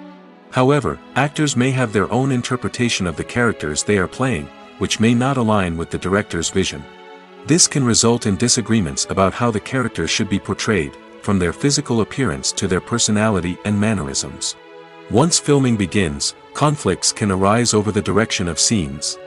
However, actors may have their own interpretation of the characters they are playing, which may not align with the director's vision. This can result in disagreements about how the characters should be portrayed, from their physical appearance to their personality and mannerisms. Once filming begins, conflicts can arise over the direction of scenes.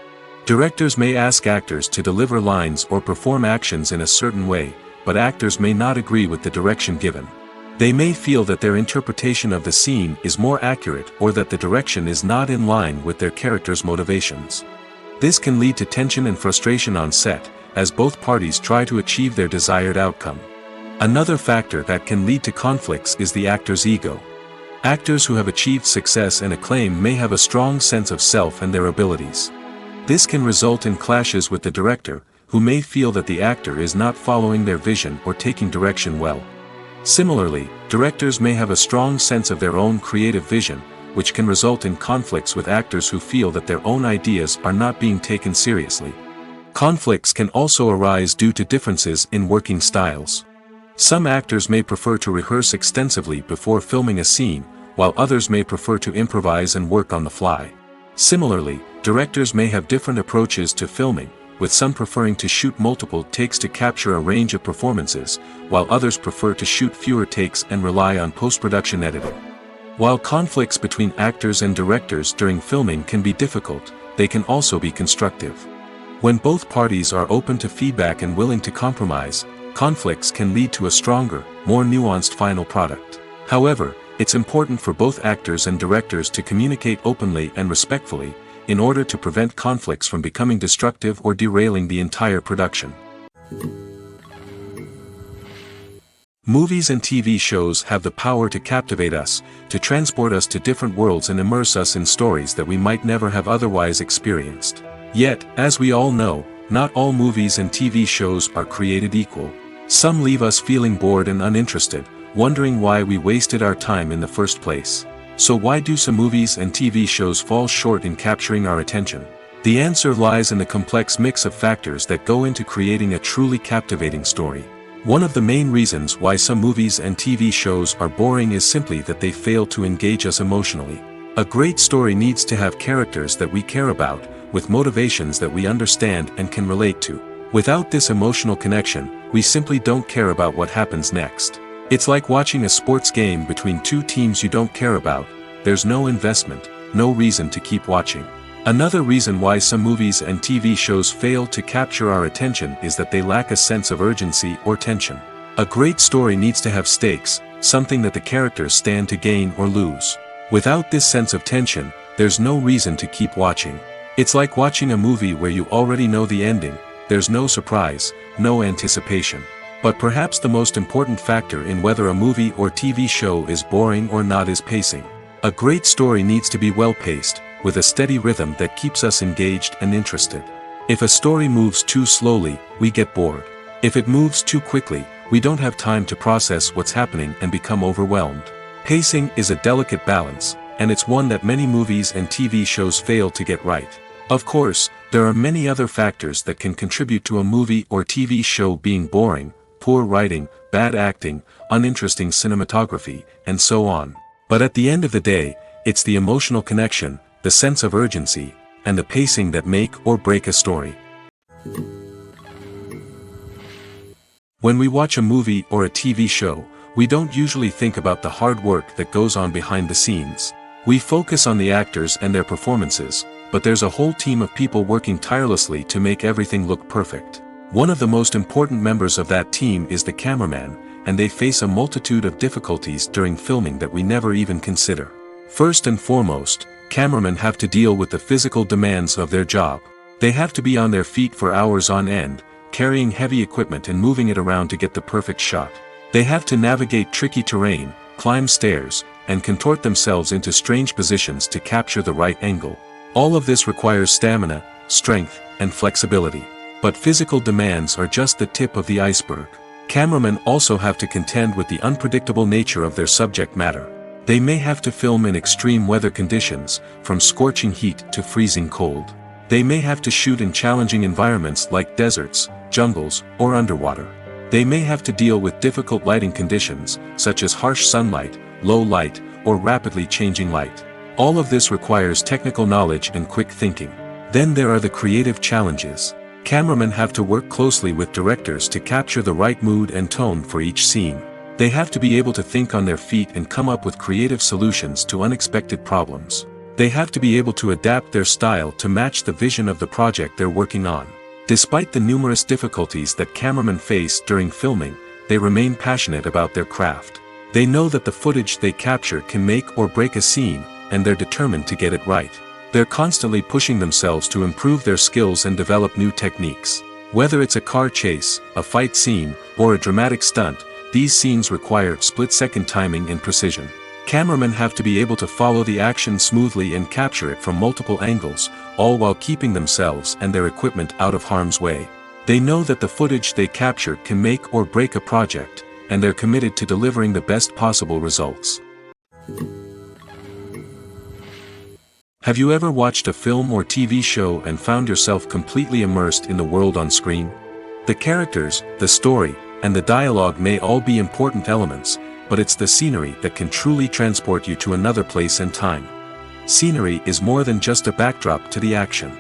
Directors may ask actors to deliver lines or perform actions in a certain way, but actors may not agree with the direction given. They may feel that their interpretation of the scene is more accurate or that the direction is not in line with their character's motivations. This can lead to tension and frustration on set, as both parties try to achieve their desired outcome. Another factor that can lead to conflicts is the actor's ego. Actors who have achieved success and acclaim may have a strong sense of self and their abilities. This can result in clashes with the director, who may feel that the actor is not following their vision or taking direction well. Similarly, directors may have a strong sense of their own creative vision, which can result in conflicts with actors who feel that their own ideas are not being taken seriously. Conflicts can also arise due to differences in working styles. Some actors may prefer to rehearse extensively before filming a scene, while others may prefer to improvise and work on the fly. Similarly, directors may have different approaches to filming, with some preferring to shoot multiple takes to capture a range of performances, while others prefer to shoot fewer takes and rely on post-production editing. While conflicts between actors and directors during filming can be difficult, they can also be constructive. When both parties are open to feedback and willing to compromise, conflicts can lead to a stronger, more nuanced final product. However, it's important for both actors and directors to communicate openly and respectfully, in order to prevent conflicts from becoming destructive or derailing the entire production. Movies and TV shows have the power to captivate us, to transport us to different worlds and immerse us in stories that we might never have otherwise experienced. Yet, as we all know, not all movies and TV shows are created equal. Some leave us feeling bored and uninterested, wondering why we wasted our time in the first place. So why do some movies and TV shows fall short in capturing our attention? The answer lies in the complex mix of factors that go into creating a truly captivating story. One of the main reasons why some movies and TV shows are boring is simply that they fail to engage us emotionally. A great story needs to have characters that we care about, with motivations that we understand and can relate to. Without this emotional connection, we simply don't care about what happens next. It's like watching a sports game between two teams you don't care about. There's no investment, no reason to keep watching. Another reason why some movies and TV shows fail to capture our attention is that they lack a sense of urgency or tension. A great story needs to have stakes, something that the characters stand to gain or lose. Without this sense of tension, there's no reason to keep watching. It's like watching a movie where you already know the ending. There's no surprise, no anticipation. But perhaps the most important factor in whether a movie or TV show is boring or not is pacing. A great story needs to be well-paced, with a steady rhythm that keeps us engaged and interested. If a story moves too slowly, we get bored. If it moves too quickly, we don't have time to process what's happening and become overwhelmed. Pacing is a delicate balance, and it's one that many movies and TV shows fail to get right. Of course, there are many other factors that can contribute to a movie or TV show being boring: poor writing, bad acting, uninteresting cinematography, and so on. But at the end of the day, it's the emotional connection, the sense of urgency, and the pacing that make or break a story. When we watch a movie or a TV show, we don't usually think about the hard work that goes on behind the scenes. We focus on the actors and their performances, but there's a whole team of people working tirelessly to make everything look perfect. One of the most important members of that team is the cameraman, and they face a multitude of difficulties during filming that we never even consider. First and foremost, cameramen have to deal with the physical demands of their job. They have to be on their feet for hours on end, carrying heavy equipment and moving it around to get the perfect shot. They have to navigate tricky terrain, climb stairs, and contort themselves into strange positions to capture the right angle. All of this requires stamina, strength, and flexibility. But physical demands are just the tip of the iceberg. Cameramen also have to contend with the unpredictable nature of their subject matter. They may have to film in extreme weather conditions, from scorching heat to freezing cold. They may have to shoot in challenging environments like deserts, jungles, or underwater. They may have to deal with difficult lighting conditions, such as harsh sunlight, low light, or rapidly changing light. All of this requires technical knowledge and quick thinking. Then there are the creative challenges. Cameramen have to work closely with directors to capture the right mood and tone for each scene. They have to be able to think on their feet and come up with creative solutions to unexpected problems. They have to be able to adapt their style to match the vision of the project they're working on. Despite the numerous difficulties that cameramen face during filming, they remain passionate about their craft. They know that the footage they capture can make or break a scene, and they're determined to get it right. They're constantly pushing themselves to improve their skills and develop new techniques. Whether it's a car chase, a fight scene, or a dramatic stunt, these scenes require split-second timing and precision. Cameramen have to be able to follow the action smoothly and capture it from multiple angles, all while keeping themselves and their equipment out of harm's way. They know that the footage they capture can make or break a project, and they're committed to delivering the best possible results. Have you ever watched a film or TV show and found yourself completely immersed in the world on screen? The characters, the story, and the dialogue may all be important elements, but it's the scenery that can truly transport you to another place and time. Scenery is more than just a backdrop to the action.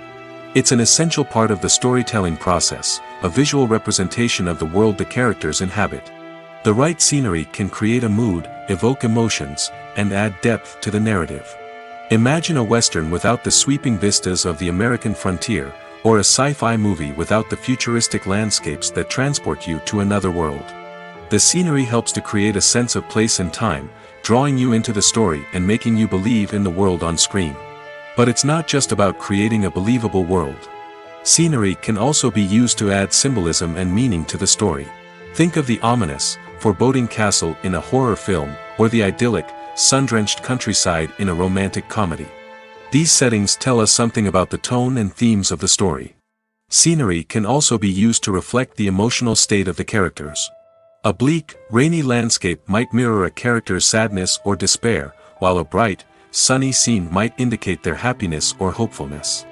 It's an essential part of the storytelling process, a visual representation of the world the characters inhabit. The right scenery can create a mood, evoke emotions, and add depth to the narrative. Imagine a Western without the sweeping vistas of the American frontier, or a sci-fi movie without the futuristic landscapes that transport you to another world. The scenery helps to create a sense of place and time, drawing you into the story and making you believe in the world on screen. But it's not just about creating a believable world. Scenery can also be used to add symbolism and meaning to the story. Think of the ominous, foreboding castle in a horror film, or the idyllic, sun-drenched countryside in a romantic comedy. These settings tell us something about the tone and themes of the story. Scenery can also be used to reflect the emotional state of the characters. A bleak, rainy landscape might mirror a character's sadness or despair, while a bright, sunny scene might indicate their happiness or hopefulness.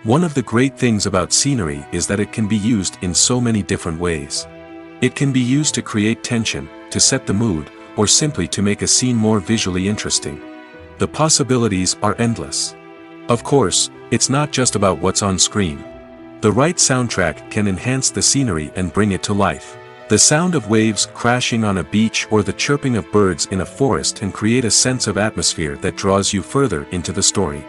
One of the great things about scenery is that it can be used in so many different ways. It can be used to create tension, to set the mood, or simply to make a scene more visually interesting. The possibilities are endless. Of course, it's not just about what's on screen. The right soundtrack can enhance the scenery and bring it to life. The sound of waves crashing on a beach or the chirping of birds in a forest can create a sense of atmosphere that draws you further into the story.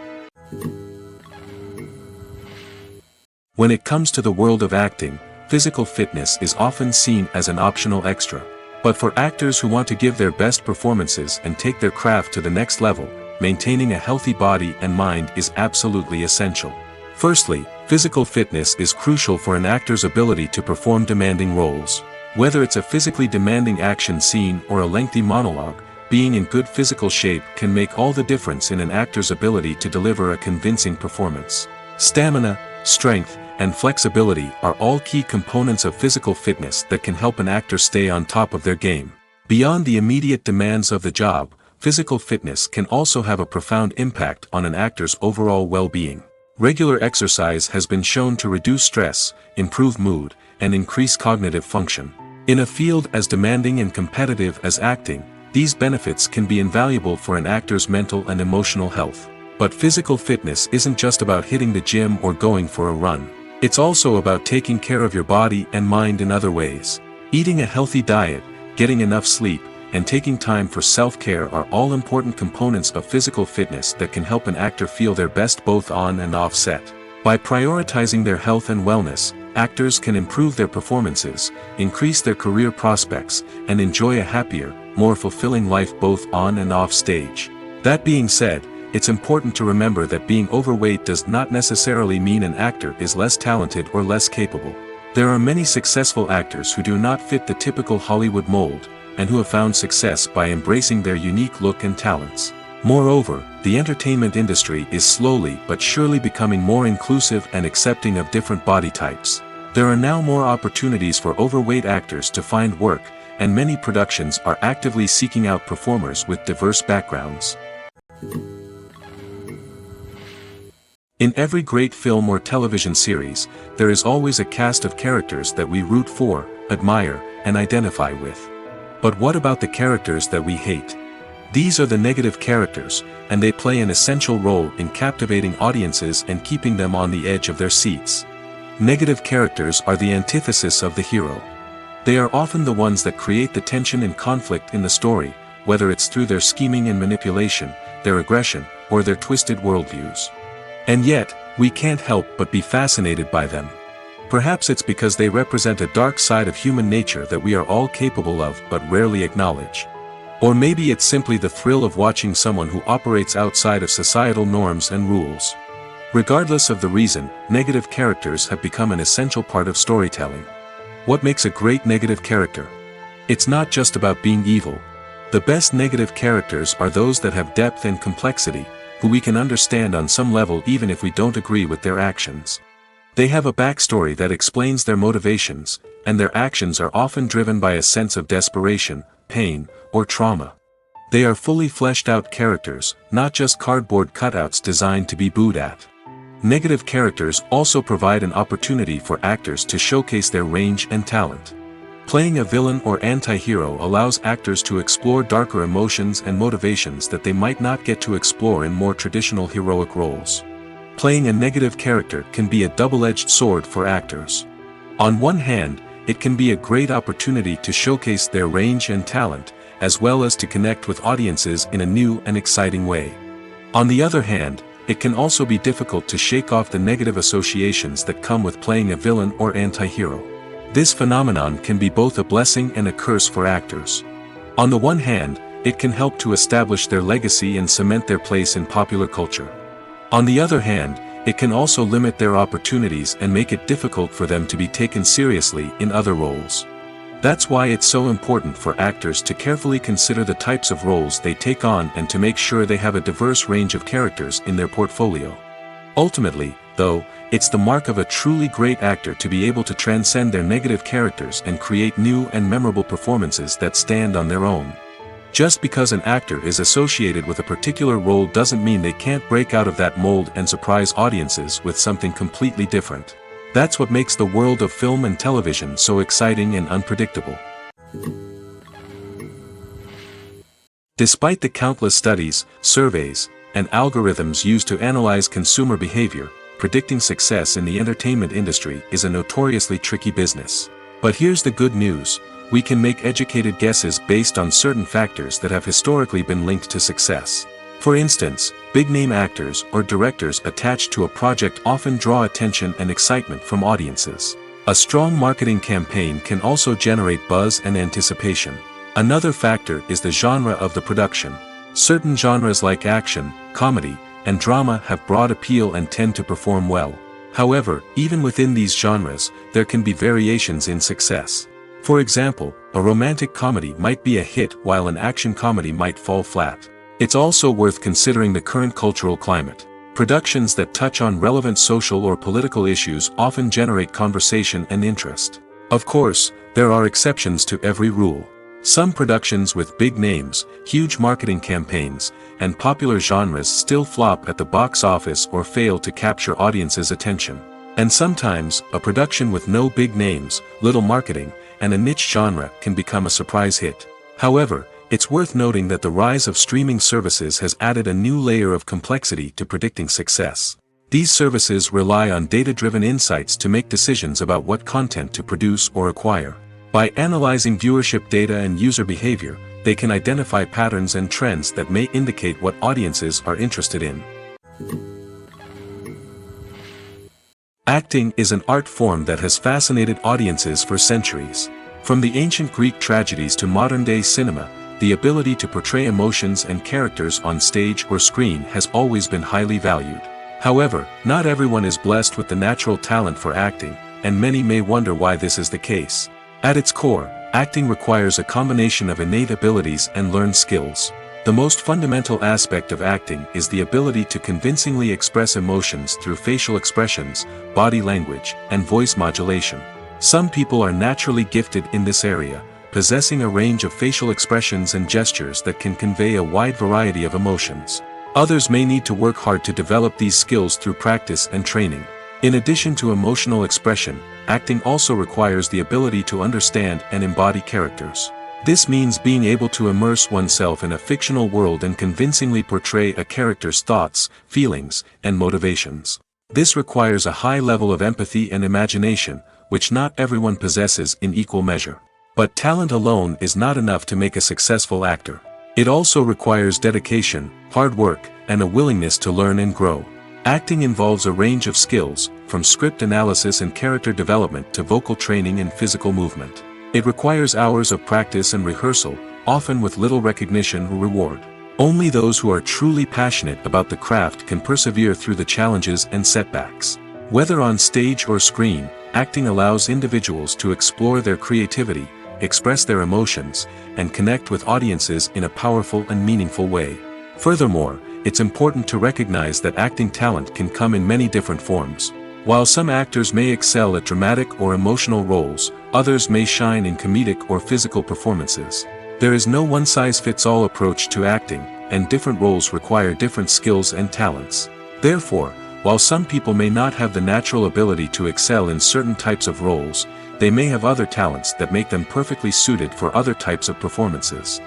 When it comes to the world of acting, physical fitness is often seen as an optional extra. But for actors who want to give their best performances and take their craft to the next level, maintaining a healthy body and mind is absolutely essential. Firstly, physical fitness is crucial for an actor's ability to perform demanding roles. Whether it's a physically demanding action scene or a lengthy monologue, being in good physical shape can make all the difference in an actor's ability to deliver a convincing performance. Stamina, strength, and flexibility are all key components of physical fitness that can help an actor stay on top of their game. Beyond the immediate demands of the job, physical fitness can also have a profound impact on an actor's overall well-being. Regular exercise has been shown to reduce stress, improve mood, and increase cognitive function. In a field as demanding and competitive as acting, these benefits can be invaluable for an actor's mental and emotional health. But physical fitness isn't just about hitting the gym or going for a run. It's also about taking care of your body and mind in other ways. Eating a healthy diet, getting enough sleep, and taking time for self-care are all important components of physical fitness that can help an actor feel their best both on and off set. By prioritizing their health and wellness, actors can improve their performances, increase their career prospects, and enjoy a happier, more fulfilling life both on and off stage. That being said, it's important to remember that being overweight does not necessarily mean an actor is less talented or less capable. There are many successful actors who do not fit the typical Hollywood mold, and who have found success by embracing their unique look and talents. Moreover, the entertainment industry is slowly but surely becoming more inclusive and accepting of different body types. There are now more opportunities for overweight actors to find work, and many productions are actively seeking out performers with diverse backgrounds. In every great film or television series, there is always a cast of characters that we root for, admire, and identify with. But what about the characters that we hate? These are the negative characters, and they play an essential role in captivating audiences and keeping them on the edge of their seats. Negative characters are the antithesis of the hero. They are often the ones that create the tension and conflict in the story, whether it's through their scheming and manipulation, their aggression, or their twisted worldviews. And yet, we can't help but be fascinated by them. Perhaps it's because they represent a dark side of human nature that we are all capable of but rarely acknowledge. Or maybe it's simply the thrill of watching someone who operates outside of societal norms and rules. Regardless of the reason, negative characters have become an essential part of storytelling. What makes a great negative character? It's not just about being evil. The best negative characters are those that have depth and complexity, who we can understand on some level even if we don't agree with their actions. They have a backstory that explains their motivations, and their actions are often driven by a sense of desperation, pain, or trauma. They are fully fleshed out characters, not just cardboard cutouts designed to be booed at. Negative characters also provide an opportunity for actors to showcase their range and talent. Playing a villain or anti-hero allows actors to explore darker emotions and motivations that they might not get to explore in more traditional heroic roles. Playing a negative character can be a double-edged sword for actors. On one hand, it can be a great opportunity to showcase their range and talent, as well as to connect with audiences in a new and exciting way. On the other hand, it can also be difficult to shake off the negative associations that come with playing a villain or anti-hero. This phenomenon can be both a blessing and a curse for actors. On the one hand, it can help to establish their legacy and cement their place in popular culture. On the other hand, it can also limit their opportunities and make it difficult for them to be taken seriously in other roles. That's why it's so important for actors to carefully consider the types of roles they take on and to make sure they have a diverse range of characters in their portfolio. Ultimately, though, it's the mark of a truly great actor to be able to transcend their negative characters and create new and memorable performances that stand on their own. Just because an actor is associated with a particular role doesn't mean they can't break out of that mold and surprise audiences with something completely different. That's what makes the world of film and television so exciting and unpredictable. Despite the countless studies, surveys, and algorithms used to analyze consumer behavior, predicting success in the entertainment industry is a notoriously tricky business. But here's the good news: we can make educated guesses based on certain factors that have historically been linked to success. For instance, big-name actors or directors attached to a project often draw attention and excitement from audiences. A strong marketing campaign can also generate buzz and anticipation. Another factor is the genre of the production. Certain genres like action, comedy, and drama have broad appeal and tend to perform well. However, even within these genres, there can be variations in success. For example, a romantic comedy might be a hit while an action comedy might fall flat. It's also worth considering the current cultural climate. Productions that touch on relevant social or political issues often generate conversation and interest. Of course, there are exceptions to every rule. Some productions with big names, huge marketing campaigns, and popular genres still flop at the box office or fail to capture audiences' attention. And sometimes, a production with no big names, little marketing, and a niche genre can become a surprise hit. However, it's worth noting that the rise of streaming services has added a new layer of complexity to predicting success. These services rely on data-driven insights to make decisions about what content to produce or acquire. By analyzing viewership data and user behavior, they can identify patterns and trends that may indicate what audiences are interested in. Acting is an art form that has fascinated audiences for centuries. From the ancient Greek tragedies to modern-day cinema, the ability to portray emotions and characters on stage or screen has always been highly valued. However, not everyone is blessed with the natural talent for acting, and many may wonder why this is the case. At its core, acting requires a combination of innate abilities and learned skills. The most fundamental aspect of acting is the ability to convincingly express emotions through facial expressions, body language, and voice modulation. Some people are naturally gifted in this area, possessing a range of facial expressions and gestures that can convey a wide variety of emotions. Others may need to work hard to develop these skills through practice and training. In addition to emotional expression, acting also requires the ability to understand and embody characters. This means being able to immerse oneself in a fictional world and convincingly portray a character's thoughts, feelings, and motivations. This requires a high level of empathy and imagination, which not everyone possesses in equal measure. But talent alone is not enough to make a successful actor. It also requires dedication, hard work, and a willingness to learn and grow. Acting involves a range of skills, from script analysis and character development to vocal training and physical movement. It requires hours of practice and rehearsal, often with little recognition or reward. Only those who are truly passionate about the craft can persevere through the challenges and setbacks. Whether on stage or screen, acting allows individuals to explore their creativity, express their emotions, and connect with audiences in a powerful and meaningful way. Furthermore, it's important to recognize that acting talent can come in many different forms. While some actors may excel at dramatic or emotional roles, others may shine in comedic or physical performances. There is no one-size-fits-all approach to acting, and different roles require different skills and talents. Therefore, while some people may not have the natural ability to excel in certain types of roles, they may have other talents that make them perfectly suited for other types of performances.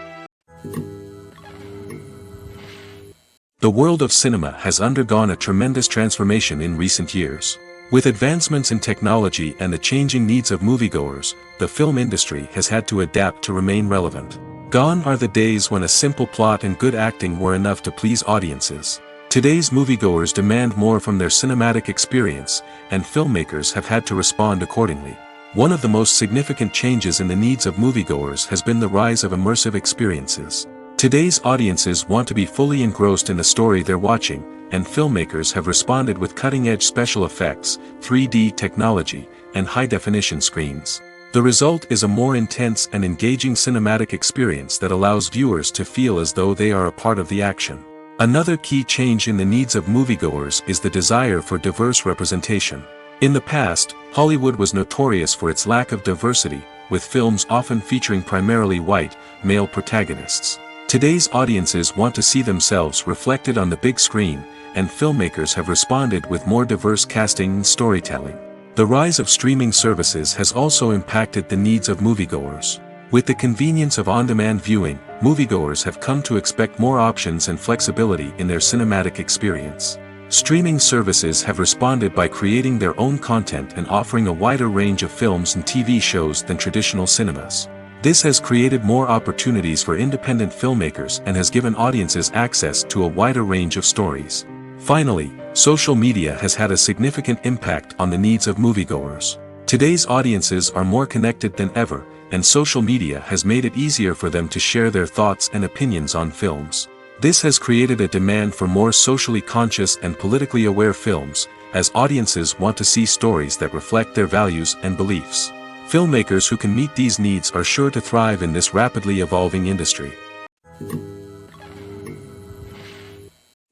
The world of cinema has undergone a tremendous transformation in recent years. With advancements in technology and the changing needs of moviegoers, the film industry has had to adapt to remain relevant. Gone are the days when a simple plot and good acting were enough to please audiences. Today's moviegoers demand more from their cinematic experience, and filmmakers have had to respond accordingly. One of the most significant changes in the needs of moviegoers has been the rise of immersive experiences. Today's audiences want to be fully engrossed in the story they're watching, and filmmakers have responded with cutting-edge special effects, 3D technology, and high-definition screens. The result is a more intense and engaging cinematic experience that allows viewers to feel as though they are a part of the action. Another key change in the needs of moviegoers is the desire for diverse representation. In the past, Hollywood was notorious for its lack of diversity, with films often featuring primarily white, male protagonists. Today's audiences want to see themselves reflected on the big screen, and filmmakers have responded with more diverse casting and storytelling. The rise of streaming services has also impacted the needs of moviegoers. With the convenience of on-demand viewing, moviegoers have come to expect more options and flexibility in their cinematic experience. Streaming services have responded by creating their own content and offering a wider range of films and TV shows than traditional cinemas. This has created more opportunities for independent filmmakers and has given audiences access to a wider range of stories. Finally, social media has had a significant impact on the needs of moviegoers. Today's audiences are more connected than ever, and social media has made it easier for them to share their thoughts and opinions on films. This has created a demand for more socially conscious and politically aware films, as audiences want to see stories that reflect their values and beliefs. Filmmakers who can meet these needs are sure to thrive in this rapidly evolving industry.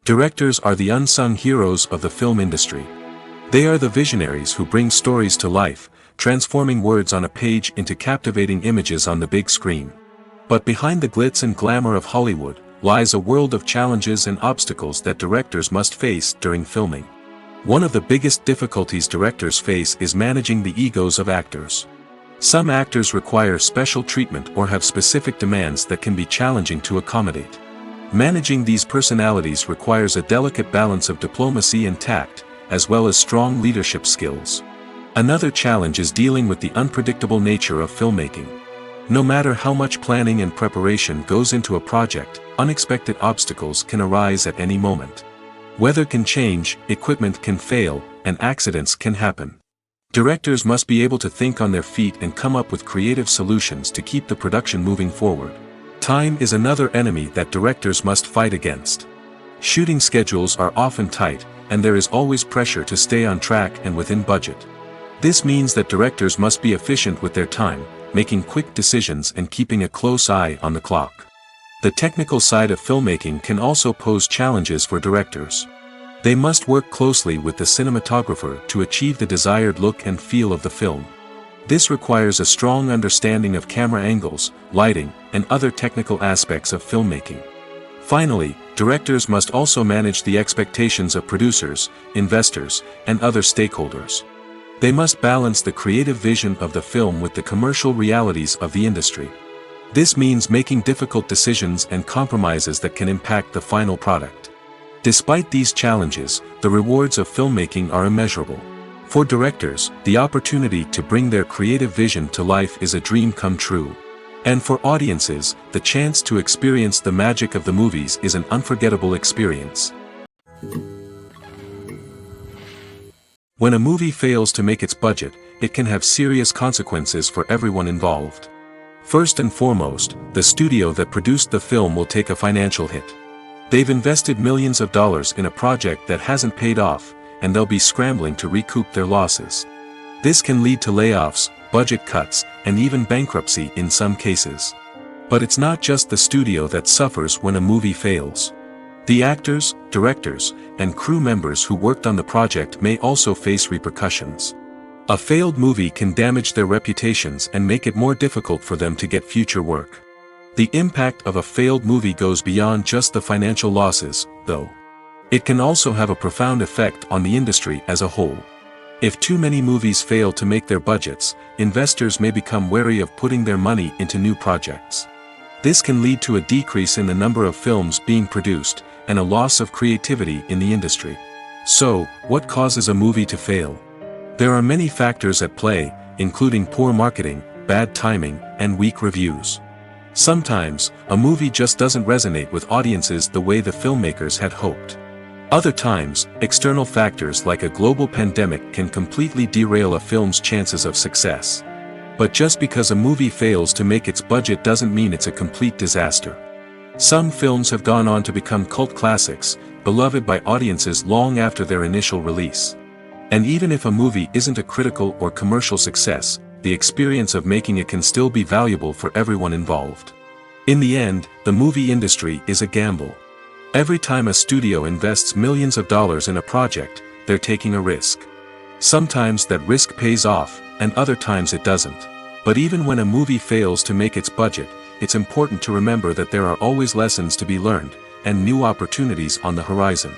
Directors are the unsung heroes of the film industry. They are the visionaries who bring stories to life, transforming words on a page into captivating images on the big screen. But behind the glitz and glamour of Hollywood, lies a world of challenges and obstacles that directors must face during filming. One of the biggest difficulties directors face is managing the egos of actors. Some actors require special treatment or have specific demands that can be challenging to accommodate. Managing these personalities requires a delicate balance of diplomacy and tact, as well as strong leadership skills. Another challenge is dealing with the unpredictable nature of filmmaking. No matter how much planning and preparation goes into a project, unexpected obstacles can arise at any moment. Weather can change, equipment can fail, and accidents can happen. Directors must be able to think on their feet and come up with creative solutions to keep the production moving forward. Time is another enemy that directors must fight against. Shooting schedules are often tight, and there is always pressure to stay on track and within budget. This means that directors must be efficient with their time, making quick decisions and keeping a close eye on the clock. The technical side of filmmaking can also pose challenges for directors. They must work closely with the cinematographer to achieve the desired look and feel of the film. This requires a strong understanding of camera angles, lighting, and other technical aspects of filmmaking. Finally, directors must also manage the expectations of producers, investors, and other stakeholders. They must balance the creative vision of the film with the commercial realities of the industry. This means making difficult decisions and compromises that can impact the final product. Despite these challenges, the rewards of filmmaking are immeasurable. For directors, the opportunity to bring their creative vision to life is a dream come true. And for audiences, the chance to experience the magic of the movies is an unforgettable experience. When a movie fails to make its budget, it can have serious consequences for everyone involved. First and foremost, the studio that produced the film will take a financial hit. They've invested millions of dollars in a project that hasn't paid off, and they'll be scrambling to recoup their losses. This can lead to layoffs, budget cuts, and even bankruptcy in some cases. But it's not just the studio that suffers when a movie fails. The actors, directors, and crew members who worked on the project may also face repercussions. A failed movie can damage their reputations and make it more difficult for them to get future work. The impact of a failed movie goes beyond just the financial losses, though. It can also have a profound effect on the industry as a whole. If too many movies fail to make their budgets, investors may become wary of putting their money into new projects. This can lead to a decrease in the number of films being produced, and a loss of creativity in the industry. So, what causes a movie to fail? There are many factors at play, including poor marketing, bad timing, and weak reviews. Sometimes, a movie just doesn't resonate with audiences the way the filmmakers had hoped. Other times, external factors like a global pandemic can completely derail a film's chances of success. But just because a movie fails to make its budget doesn't mean it's a complete disaster. Some films have gone on to become cult classics, beloved by audiences long after their initial release. And even if a movie isn't a critical or commercial success, the experience of making it can still be valuable for everyone involved. In the end, the movie industry is a gamble. Every time a studio invests millions of dollars in a project, they're taking a risk. Sometimes that risk pays off, and other times it doesn't. But even when a movie fails to make its budget, it's important to remember that there are always lessons to be learned, and new opportunities on the horizon.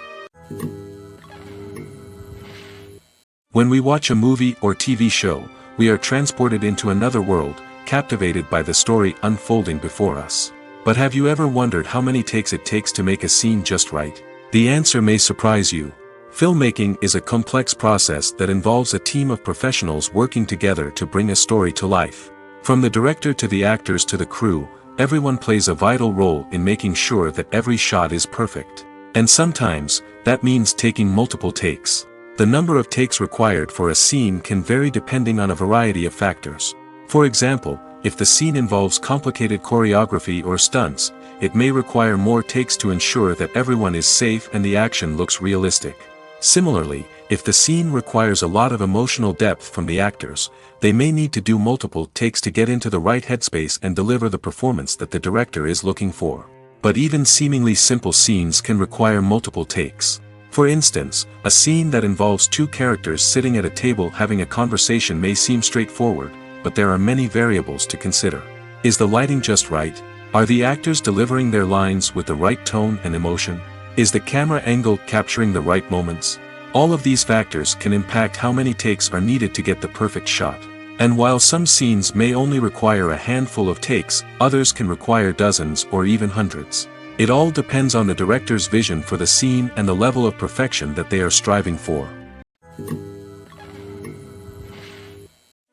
When we watch a movie or TV show, we are transported into another world, captivated by the story unfolding before us. But have you ever wondered how many takes it takes to make a scene just right? The answer may surprise you. Filmmaking is a complex process that involves a team of professionals working together to bring a story to life. From the director to the actors to the crew, everyone plays a vital role in making sure that every shot is perfect. And sometimes, that means taking multiple takes. The number of takes required for a scene can vary depending on a variety of factors. For example, if the scene involves complicated choreography or stunts, it may require more takes to ensure that everyone is safe and the action looks realistic. Similarly, if the scene requires a lot of emotional depth from the actors, they may need to do multiple takes to get into the right headspace and deliver the performance that the director is looking for. But even seemingly simple scenes can require multiple takes. For instance, a scene that involves two characters sitting at a table having a conversation may seem straightforward, but there are many variables to consider. Is the lighting just right? Are the actors delivering their lines with the right tone and emotion? Is the camera angle capturing the right moments? All of these factors can impact how many takes are needed to get the perfect shot. And while some scenes may only require a handful of takes, others can require dozens or even hundreds. It all depends on the director's vision for the scene and the level of perfection that they are striving for.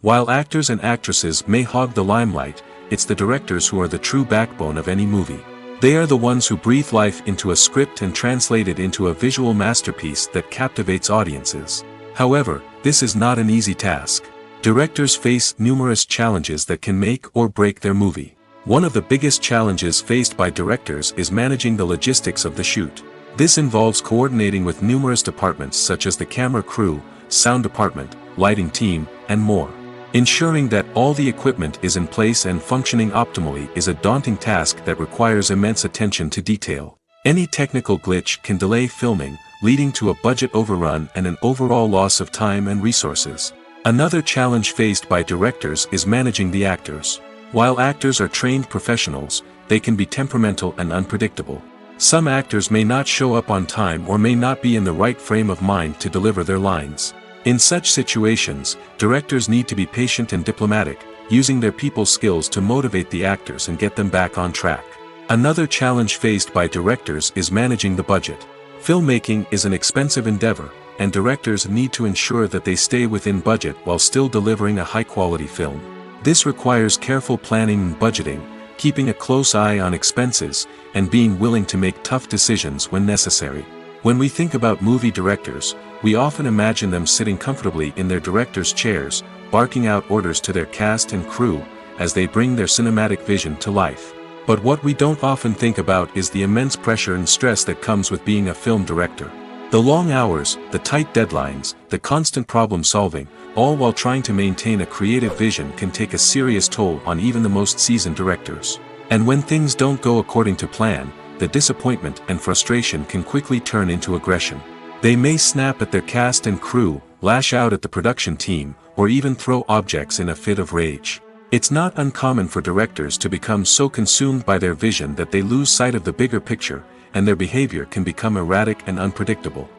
While actors and actresses may hog the limelight, it's the directors who are the true backbone of any movie. They are the ones who breathe life into a script and translate it into a visual masterpiece that captivates audiences. However, this is not an easy task. Directors face numerous challenges that can make or break their movie. One of the biggest challenges faced by directors is managing the logistics of the shoot. This involves coordinating with numerous departments such as the camera crew, sound department, lighting team, and more. Ensuring that all the equipment is in place and functioning optimally is a daunting task that requires immense attention to detail. Any technical glitch can delay filming, leading to a budget overrun and an overall loss of time and resources. Another challenge faced by directors is managing the actors. While actors are trained professionals, they can be temperamental and unpredictable. Some actors may not show up on time or may not be in the right frame of mind to deliver their lines. In such situations, directors need to be patient and diplomatic, using their people skills to motivate the actors and get them back on track. Another challenge faced by directors is managing the budget. Filmmaking is an expensive endeavor, and directors need to ensure that they stay within budget while still delivering a high-quality film. This requires careful planning and budgeting, keeping a close eye on expenses, and being willing to make tough decisions when necessary. When we think about movie directors, we often imagine them sitting comfortably in their director's chairs, barking out orders to their cast and crew, as they bring their cinematic vision to life. But what we don't often think about is the immense pressure and stress that comes with being a film director. The long hours, the tight deadlines, the constant problem solving, all while trying to maintain a creative vision can take a serious toll on even the most seasoned directors. And when things don't go according to plan, the disappointment and frustration can quickly turn into aggression. They may snap at their cast and crew, lash out at the production team, or even throw objects in a fit of rage. It's not uncommon for directors to become so consumed by their vision that they lose sight of the bigger picture, and their behavior can become erratic and unpredictable.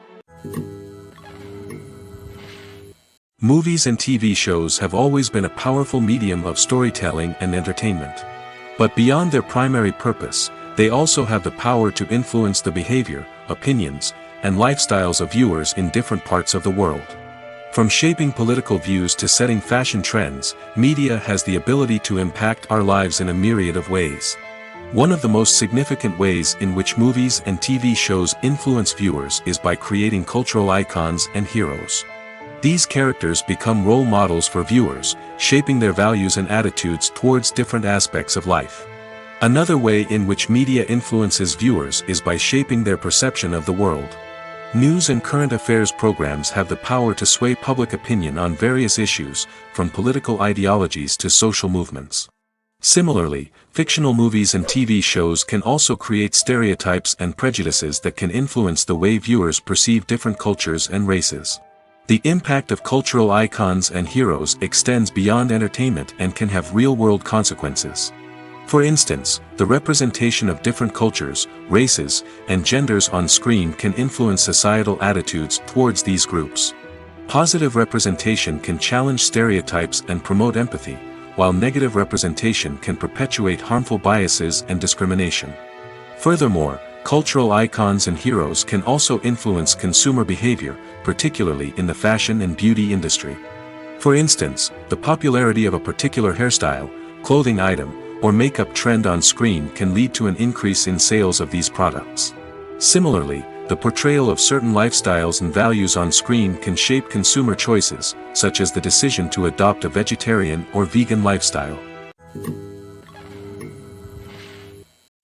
Movies and TV shows have always been a powerful medium of storytelling and entertainment. But beyond their primary purpose, they also have the power to influence the behavior, opinions, and lifestyles of viewers in different parts of the world. From shaping political views to setting fashion trends, media has the ability to impact our lives in a myriad of ways. One of the most significant ways in which movies and TV shows influence viewers is by creating cultural icons and heroes. These characters become role models for viewers, shaping their values and attitudes towards different aspects of life. Another way in which media influences viewers is by shaping their perception of the world. News and current affairs programs have the power to sway public opinion on various issues, from political ideologies to social movements. Similarly, fictional movies and TV shows can also create stereotypes and prejudices that can influence the way viewers perceive different cultures and races. The impact of cultural icons and heroes extends beyond entertainment and can have real-world consequences. For instance, the representation of different cultures, races, and genders on screen can influence societal attitudes towards these groups. Positive representation can challenge stereotypes and promote empathy, while negative representation can perpetuate harmful biases and discrimination. Furthermore, Cultural icons and heroes can also influence consumer behavior, particularly in the fashion and beauty industry. For instance, the popularity of a particular hairstyle, clothing item, or makeup trend on screen can lead to an increase in sales of these products. Similarly, the portrayal of certain lifestyles and values on screen can shape consumer choices, such as the decision to adopt a vegetarian or vegan lifestyle.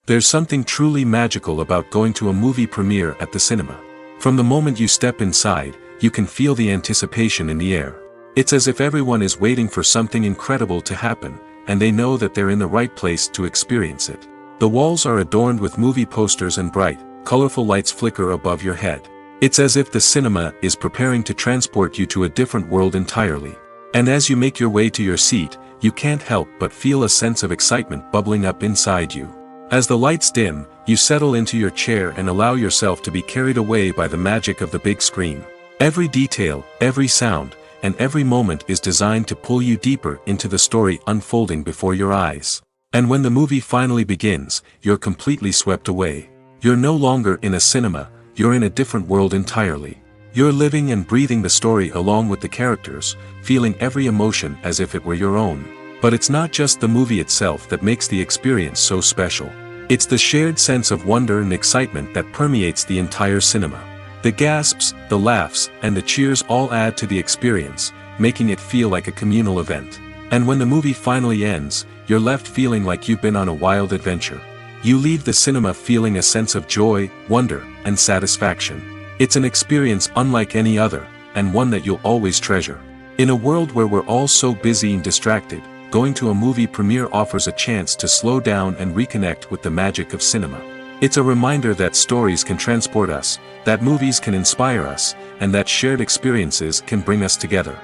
There's something truly magical about going to a movie premiere at the cinema. From the moment you step inside, you can feel the anticipation in the air. It's as if everyone is waiting for something incredible to happen, and they know that they're in the right place to experience it. The walls are adorned with movie posters and bright, colorful lights flicker above your head. It's as if the cinema is preparing to transport you to a different world entirely. And as you make your way to your seat, you can't help but feel a sense of excitement bubbling up inside you. As the lights dim, you settle into your chair and allow yourself to be carried away by the magic of the big screen. Every detail, every sound, and every moment is designed to pull you deeper into the story unfolding before your eyes. And when the movie finally begins, you're completely swept away. You're no longer in a cinema, you're in a different world entirely. You're living and breathing the story along with the characters, feeling every emotion as if it were your own. But it's not just the movie itself that makes the experience so special. It's the shared sense of wonder and excitement that permeates the entire cinema. The gasps, the laughs, and the cheers all add to the experience, making it feel like a communal event. And when the movie finally ends, you're left feeling like you've been on a wild adventure. You leave the cinema feeling a sense of joy, wonder, and satisfaction. It's an experience unlike any other, and one that you'll always treasure. In a world where we're all so busy and distracted, going to a movie premiere offers a chance to slow down and reconnect with the magic of cinema. It's a reminder that stories can transport us, that movies can inspire us, and that shared experiences can bring us together.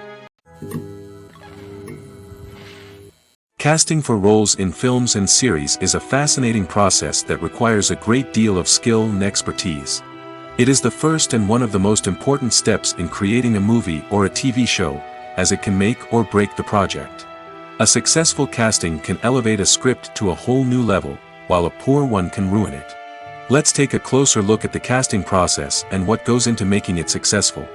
Casting for roles in films and series is a fascinating process that requires a great deal of skill and expertise. It is the first and one of the most important steps in creating a movie or a TV show, as it can make or break the project. A successful casting can elevate a script to a whole new level, while a poor one can ruin it. Let's take a closer look at the casting process and what goes into making it successful.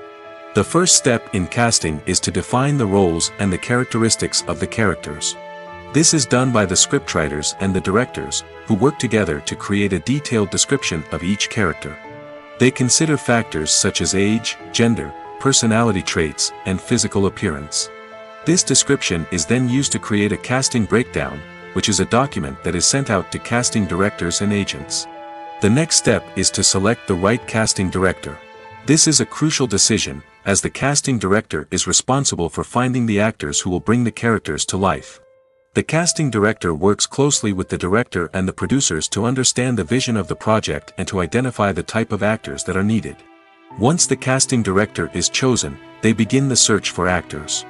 The first step in casting is to define the roles and the characteristics of the characters. This is done by the scriptwriters and the directors, who work together to create a detailed description of each character. They consider factors such as age, gender, personality traits, and physical appearance. This description is then used to create a casting breakdown, which is a document that is sent out to casting directors and agents. The next step is to select the right casting director. This is a crucial decision, as the casting director is responsible for finding the actors who will bring the characters to life. The casting director works closely with the director and the producers to understand the vision of the project and to identify the type of actors that are needed. Once the casting director is chosen, they begin the search for actors.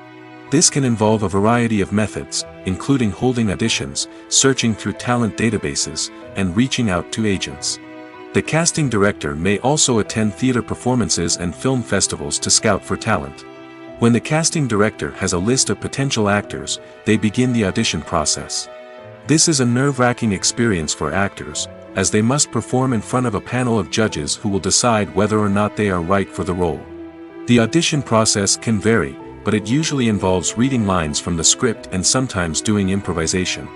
This can involve a variety of methods, including holding auditions, searching through talent databases, and reaching out to agents. The casting director may also attend theater performances and film festivals to scout for talent. When the casting director has a list of potential actors, they begin the audition process. This is a nerve-wracking experience for actors, as they must perform in front of a panel of judges who will decide whether or not they are right for the role. The audition process can vary, but it usually involves reading lines from the script and sometimes doing improvisation.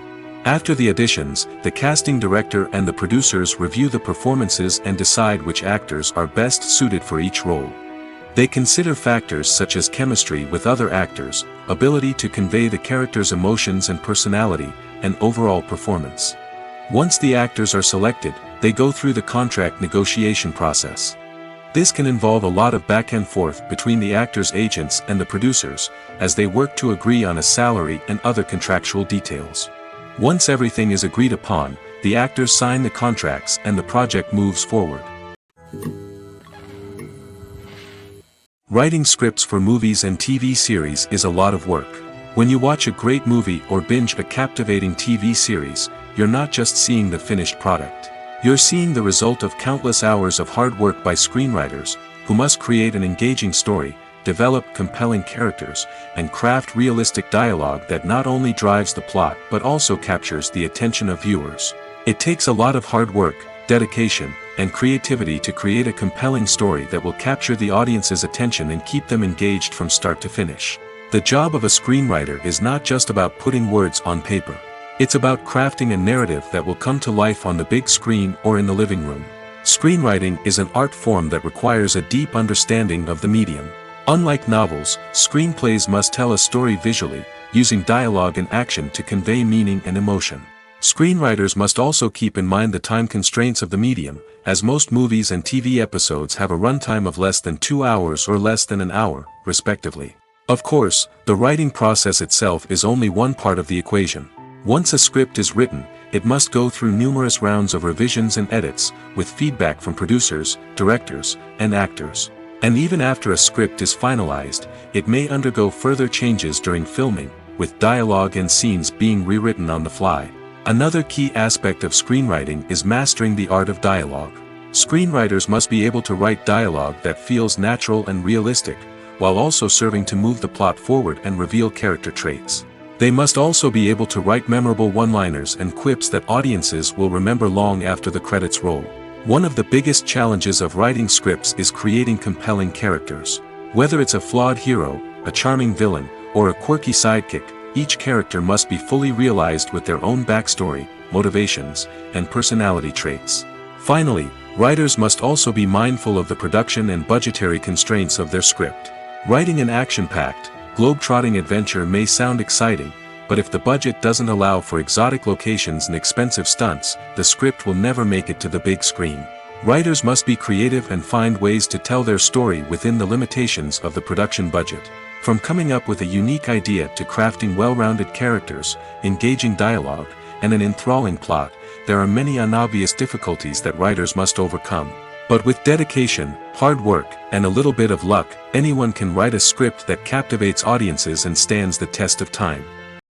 After the auditions, the casting director and the producers review the performances and decide which actors are best suited for each role. They consider factors such as chemistry with other actors, ability to convey the character's emotions and personality, and overall performance. Once the actors are selected, they go through the contract negotiation process. This can involve a lot of back and forth between the actors' agents and the producers, as they work to agree on a salary and other contractual details. Once everything is agreed upon, the actors sign the contracts and the project moves forward. Writing scripts for movies and TV series is a lot of work. When you watch a great movie or binge a captivating TV series, you're not just seeing the finished product. You're seeing the result of countless hours of hard work by screenwriters, who must create an engaging story, develop compelling characters, and craft realistic dialogue that not only drives the plot but also captures the attention of viewers. It takes a lot of hard work, dedication, and creativity to create a compelling story that will capture the audience's attention and keep them engaged from start to finish. The job of a screenwriter is not just about putting words on paper. It's about crafting a narrative that will come to life on the big screen or in the living room. Screenwriting is an art form that requires a deep understanding of the medium. Unlike novels, screenplays must tell a story visually, using dialogue and action to convey meaning and emotion. Screenwriters must also keep in mind the time constraints of the medium, as most movies and TV episodes have a runtime of less than 2 hours or less than an hour, respectively. Of course, the writing process itself is only one part of the equation. Once a script is written, it must go through numerous rounds of revisions and edits, with feedback from producers, directors, and actors. And even after a script is finalized, it may undergo further changes during filming, with dialogue and scenes being rewritten on the fly. Another key aspect of screenwriting is mastering the art of dialogue. Screenwriters must be able to write dialogue that feels natural and realistic, while also serving to move the plot forward and reveal character traits. They must also be able to write memorable one-liners and quips that audiences will remember long after the credits roll. One of the biggest challenges of writing scripts is creating compelling characters. Whether it's a flawed hero, a charming villain, or a quirky sidekick, each character must be fully realized with their own backstory, motivations, and personality traits. Finally, writers must also be mindful of the production and budgetary constraints of their script. Writing an action-packed, globe-trotting adventure may sound exciting, but if the budget doesn't allow for exotic locations and expensive stunts, the script will never make it to the big screen. Writers must be creative and find ways to tell their story within the limitations of the production budget. From coming up with a unique idea to crafting well-rounded characters, engaging dialogue, and an enthralling plot, there are many unobvious difficulties that writers must overcome. But with dedication, hard work, and a little bit of luck, anyone can write a script that captivates audiences and stands the test of time.